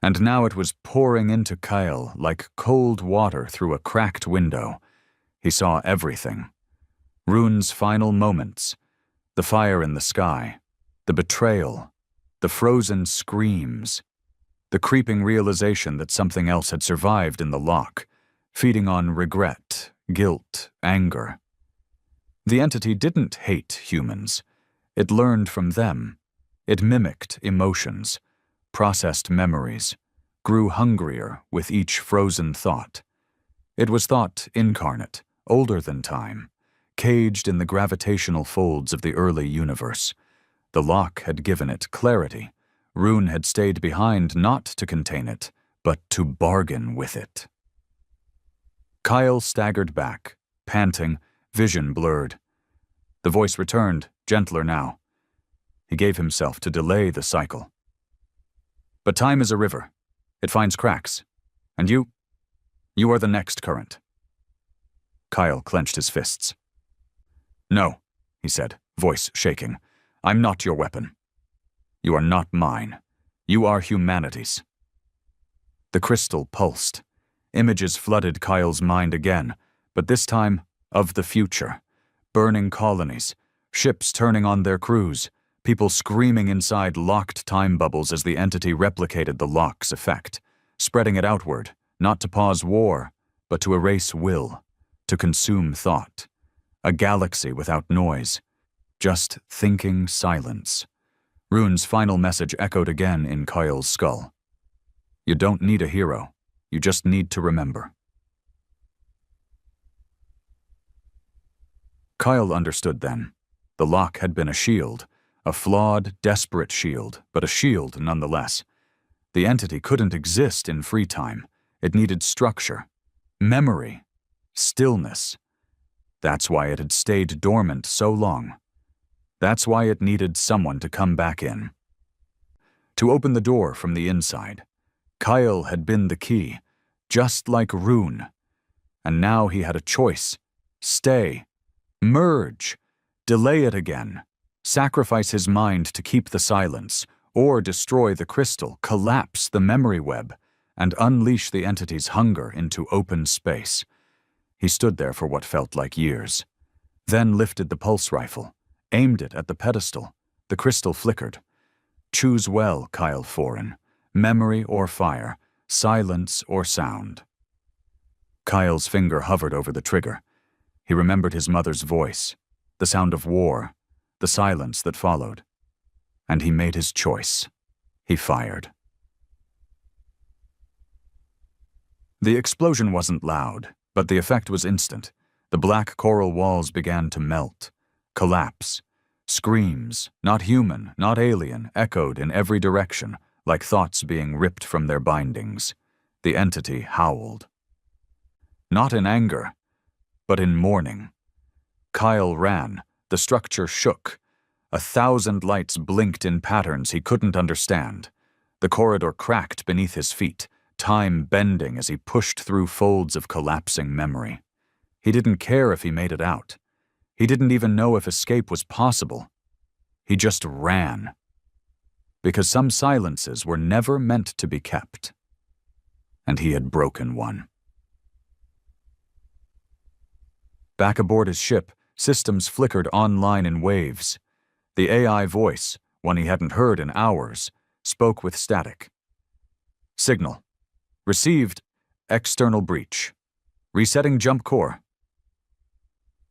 And now it was pouring into Kyle like cold water through a cracked window. He saw everything. Rune's final moments, the fire in the sky, the betrayal, the frozen screams, the creeping realization that something else had survived in the lock, feeding on regret, guilt, anger. The entity didn't hate humans. It learned from them. It mimicked emotions, processed memories, grew hungrier with each frozen thought. It was thought incarnate, older than time, caged in the gravitational folds of the early universe. The lock had given it clarity. Rune had stayed behind not to contain it, but to bargain with it. Kyle staggered back, panting, vision blurred. The voice returned, gentler now. He gave himself to delay the cycle. But time is a river. It finds cracks. And you are the next current. Kyle clenched his fists. No, he said, voice shaking. I'm not your weapon. You are not mine. You are humanity's. The crystal pulsed. Images flooded Kyle's mind again, but this time of the future. Burning colonies, ships turning on their crews, people screaming inside locked time bubbles as the entity replicated the lock's effect. spreading it outward, not to pause war, but to erase will, to consume thought. A galaxy without noise, just thinking silence. Rune's final message echoed again in Kyle's skull. You don't need a hero, you just need to remember. Kyle understood then. The lock had been a shield, a flawed, desperate shield, but a shield nonetheless. The entity couldn't exist in free time. It needed structure, memory, stillness. That's why it had stayed dormant so long. That's why it needed someone to come back in. To open the door from the inside. Kyle had been the key, just like Rune. And now he had a choice. Stay. Merge. Delay it again. Sacrifice his mind to keep the silence, or destroy the crystal, collapse the memory web, and unleash the entity's hunger into open space. He stood there for what felt like years. Then lifted the pulse rifle, aimed it at the pedestal. The crystal flickered. Choose well, Kyle Foran. Memory or fire, silence or sound. Kyle's finger hovered over the trigger. He remembered his mother's voice, the sound of war, the silence that followed. And he made his choice. He fired. The explosion wasn't loud, but the effect was instant. The black coral walls began to melt, collapse. Screams, not human, not alien, echoed in every direction, like thoughts being ripped from their bindings. The entity howled. Not in anger, but in mourning. Kyle ran. The structure shook. 1,000 lights blinked in patterns he couldn't understand. The corridor cracked beneath his feet, time bending as he pushed through folds of collapsing memory. He didn't care if he made it out. He didn't even know if escape was possible. He just ran. Because some silences were never meant to be kept. And he had broken one. Back aboard his ship, systems flickered online in waves. The AI voice, one he hadn't heard in hours, spoke with static. Signal. Received. External breach. Resetting jump core.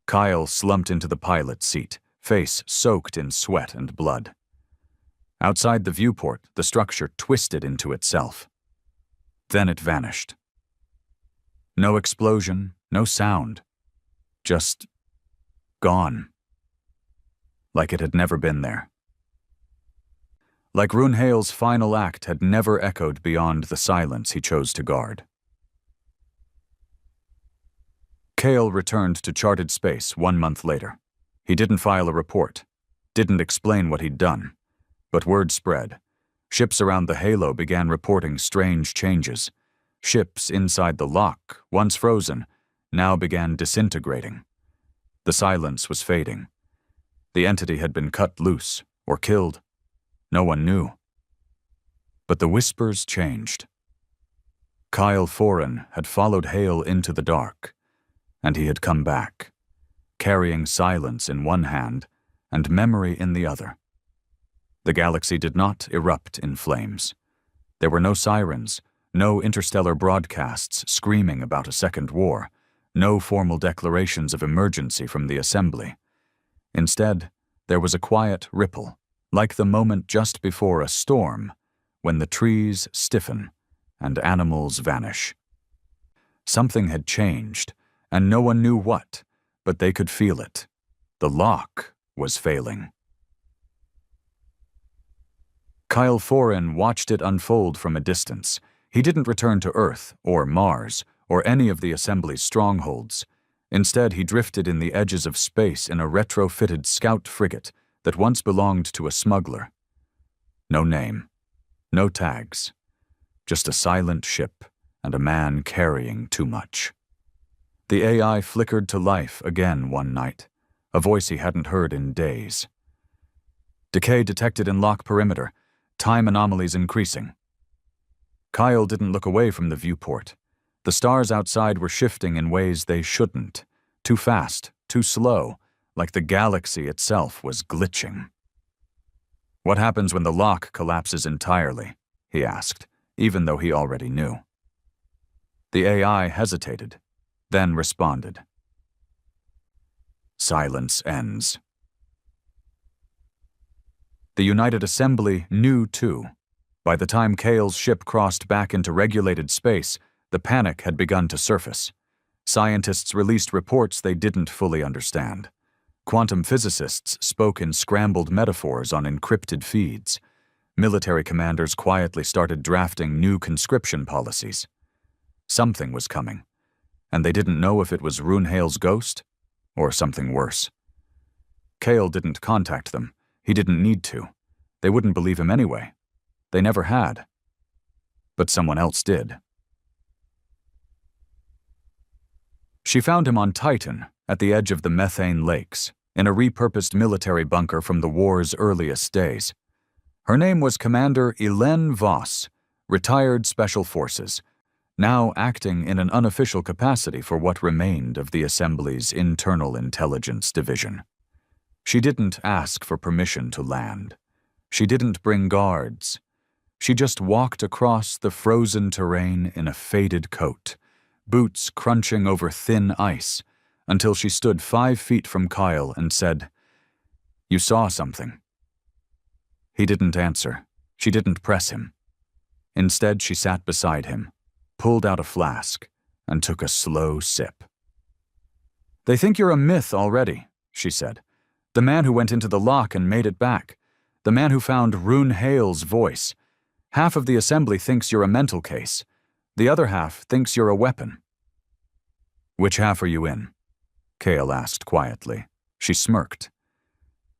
Kyle slumped into the pilot's seat, face soaked in sweat and blood. Outside the viewport, the structure twisted into itself. Then it vanished. No explosion, no sound. Just gone. Like it had never been there. Like Runehale's final act had never echoed beyond the silence he chose to guard. Kale returned to charted space 1 month later. He didn't file a report, didn't explain what he'd done, but word spread. Ships around the Halo began reporting strange changes. Ships inside the lock, once frozen, now began disintegrating. The silence was fading. The entity had been cut loose or killed. No one knew. But the whispers changed. Kyle Foran had followed Hale into the dark, and he had come back, carrying silence in one hand and memory in the other. The galaxy did not erupt in flames. There were no sirens, no interstellar broadcasts screaming about a second war, no formal declarations of emergency from the assembly. Instead, there was a quiet ripple, like the moment just before a storm, when the trees stiffen and animals vanish. Something had changed, and no one knew what, but they could feel it. The lock was failing. Kyle Foran watched it unfold from a distance. He didn't return to Earth or Mars or any of the Assembly's strongholds. Instead, he drifted in the edges of space in a retrofitted scout frigate that once belonged to a smuggler. No name, no tags, just a silent ship and a man carrying too much. The AI flickered to life again one night, a voice he hadn't heard in days. Decay detected in lock perimeter, time anomalies increasing. Kyle didn't look away from the viewport. The stars outside were shifting in ways they shouldn't, too fast, too slow, like the galaxy itself was glitching. What happens when the lock collapses entirely? He asked, even though he already knew. The AI hesitated, then responded. Silence ends. The United Assembly knew too. By the time Cale's ship crossed back into regulated space, the panic had begun to surface. Scientists released reports they didn't fully understand. Quantum physicists spoke in scrambled metaphors on encrypted feeds. Military commanders quietly started drafting new conscription policies. Something was coming, and they didn't know if it was Runehale's ghost or something worse. Cale didn't contact them. He didn't need to. They wouldn't believe him anyway. They never had. But someone else did. She found him on Titan, at the edge of the methane lakes, in a repurposed military bunker from the war's earliest days. Her name was Commander Elen Voss, retired Special Forces, now acting in an unofficial capacity for what remained of the Assembly's Internal Intelligence Division. She didn't ask for permission to land. She didn't bring guards. She just walked across the frozen terrain in a faded coat, boots crunching over thin ice, until she stood 5 feet from Kyle and said, "You saw something." He didn't answer. She didn't press him. Instead, she sat beside him, pulled out a flask, and took a slow sip. "They think you're a myth already," she said. "The man who went into the lock and made it back. The man who found Runehale's voice. Half of the Assembly thinks you're a mental case. The other half thinks you're a weapon." "Which half are you in?" Cale asked quietly. She smirked.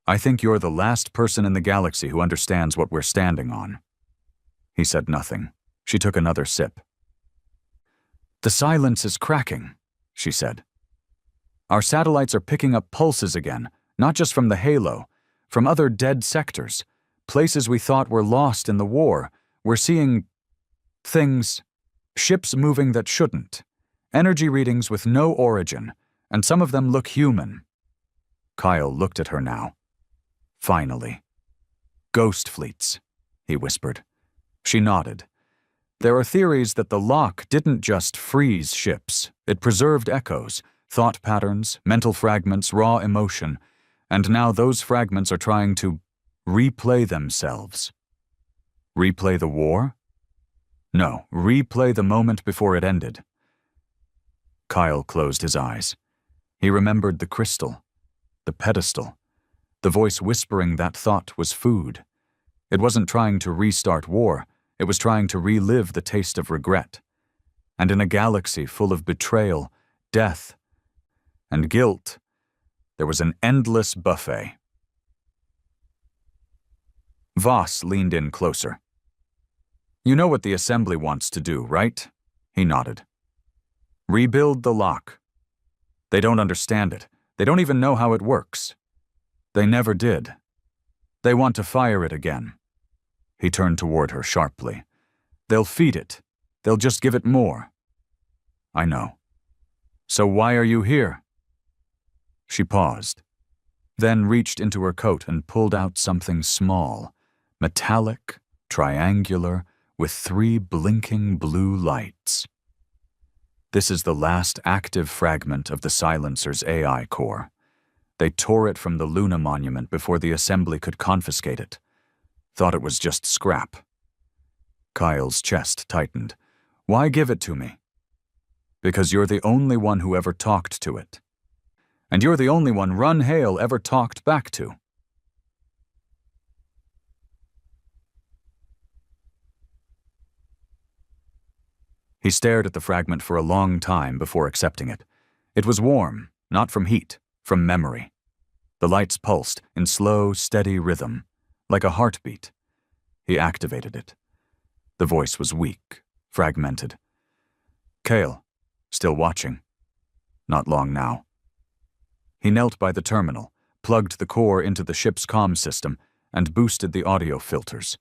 "I think you're the last person in the galaxy who understands what we're standing on." He said nothing. She took another sip. "The silence is cracking," she said. "Our satellites are picking up pulses again, not just from the halo, from other dead sectors, places we thought were lost in the war. We're seeing things, ships moving that shouldn't, energy readings with no origin, and some of them look human." Kyle looked at her now. "Finally. Ghost fleets," he whispered. She nodded. "There are theories that the lock didn't just freeze ships. It preserved echoes, thought patterns, mental fragments, raw emotion, and now those fragments are trying to replay themselves." Replay the war? No, replay the moment before it ended. Kyle closed his eyes. He remembered the crystal, the pedestal. The voice whispering that thought was food. It wasn't trying to restart war. It was trying to relive the taste of regret. And in a galaxy full of betrayal, death, and guilt, there was an endless buffet. Voss leaned in closer. "You know what the Assembly wants to do, right?" He nodded. "Rebuild the lock. They don't understand it. They don't even know how it works. They never did. They want to fire it again." He turned toward her sharply. "They'll feed it. They'll just give it more." "I know. So why are you here?" She paused, then reached into her coat and pulled out something small, metallic, triangular, with 3 blinking blue lights. "This is the last active fragment of the Silencer's AI core. They tore it from the Luna monument before the Assembly could confiscate it. Thought it was just scrap." Kyle's chest tightened. "Why give it to me?" "Because you're the only one who ever talked to it. And you're the only one Runehale ever talked back to." He stared at the fragment for a long time before accepting it. It was warm, not from heat, from memory. The lights pulsed in slow, steady rhythm, like a heartbeat. He activated it. The voice was weak, fragmented. "Cale, still watching?" "Not long now." He knelt by the terminal, plugged the core into the ship's comm system, and boosted the audio filters.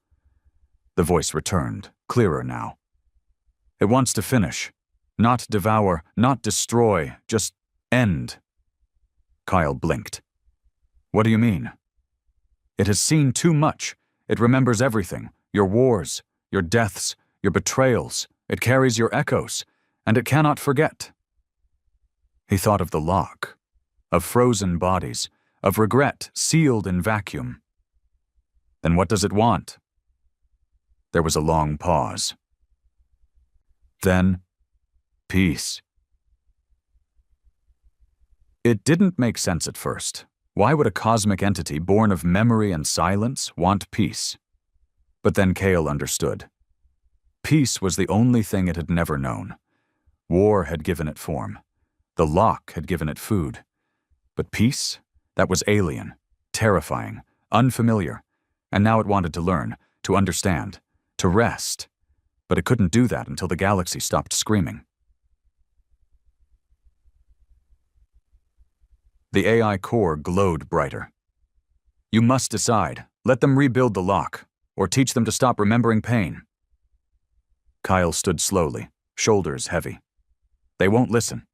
The voice returned, clearer now. "It wants to finish. Not devour, not destroy, just end." Kyle blinked. "What do you mean?" "It has seen too much. It remembers everything. Your wars, your deaths, your betrayals. It carries your echoes, and it cannot forget. He thought of the lock, of frozen bodies, of regret sealed in vacuum. Then what does it want? There was a long pause. Then, peace. It didn't make sense at first. Why would a cosmic entity born of memory and silence want peace? But then Cale understood. Peace was the only thing it had never known. War had given it form. The lock had given it food. But peace? That was alien, terrifying, unfamiliar. And now it wanted to learn, to understand, to rest. But it couldn't do that until the galaxy stopped screaming. The AI core glowed brighter. You must decide. Let them rebuild the lock, or teach them to stop remembering pain. Kyle stood slowly, shoulders heavy. They won't listen.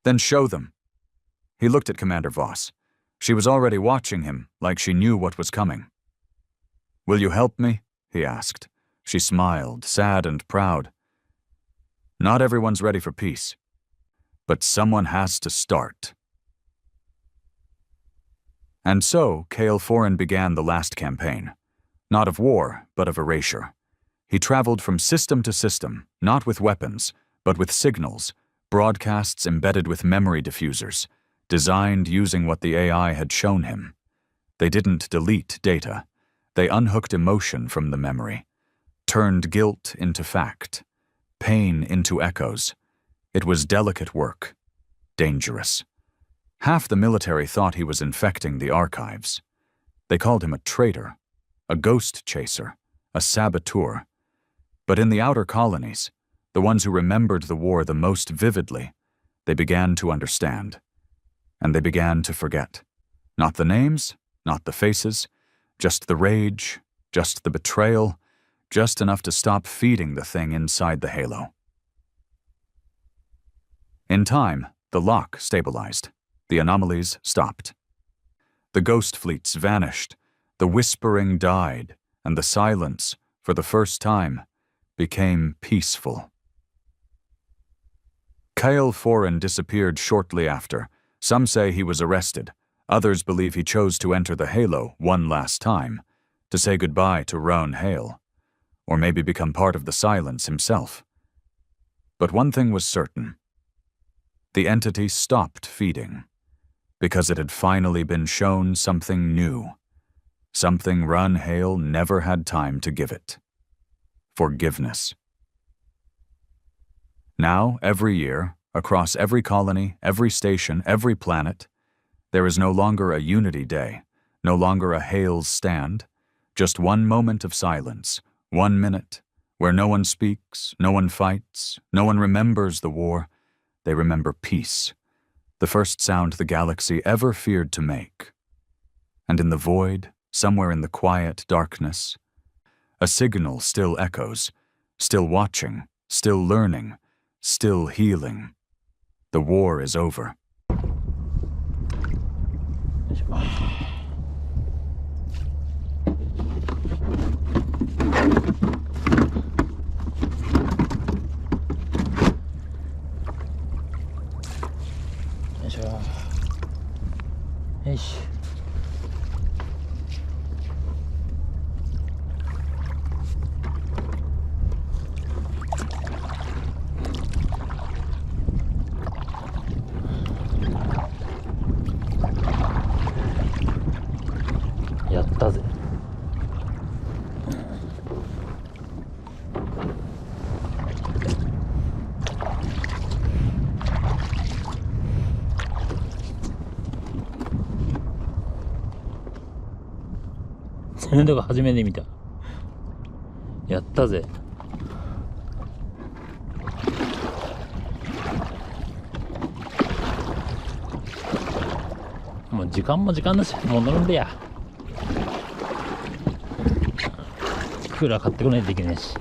Then show them. He looked at Commander Voss. She was already watching him, like she knew what was coming. Will you help me? He asked. She smiled, sad and proud. Not everyone's ready for peace. But someone has to start. And so, Cale Foran began the last campaign. Not of war, but of erasure. He traveled from system to system, not with weapons, but with signals, broadcasts embedded with memory diffusers, designed using what the AI had shown him. They didn't delete data. They unhooked emotion from the memory, turned guilt into fact, pain into echoes. It was delicate work, dangerous. Half the military thought he was infecting the archives. They called him a traitor, a ghost chaser, a saboteur. But in the outer colonies, the ones who remembered the war the most vividly, they began to understand. And they began to forget. Not the names, not the faces, just the rage, just the betrayal, just enough to stop feeding the thing inside the halo. In time, the lock stabilized. The anomalies stopped. The ghost fleets vanished, the whispering died, and the silence, for the first time, became peaceful. Cale Foran disappeared shortly after. Some say he was arrested. Others believe he chose to enter the Halo one last time, to say goodbye to Roan Hale, or maybe become part of the silence himself. But one thing was certain. The entity stopped feeding, because it had finally been shown something new, something Roan Hale never had time to give it. Forgiveness. Now, every year, across every colony, every station, every planet, there is no longer a Unity Day, no longer a Hale's Stand, just one moment of silence, 1 minute, where no one speaks, no one fights, no one remembers the war. They remember peace, the first sound the galaxy ever feared to make. And in the void, somewhere in the quiet darkness, a signal still echoes, still watching, still learning, still healing. The war is over.よし。やったぜ。そういうとこ初めて見た。やったぜ。もう時間も時間だし、もう乗るんでや。クーラー買ってこないといけないし。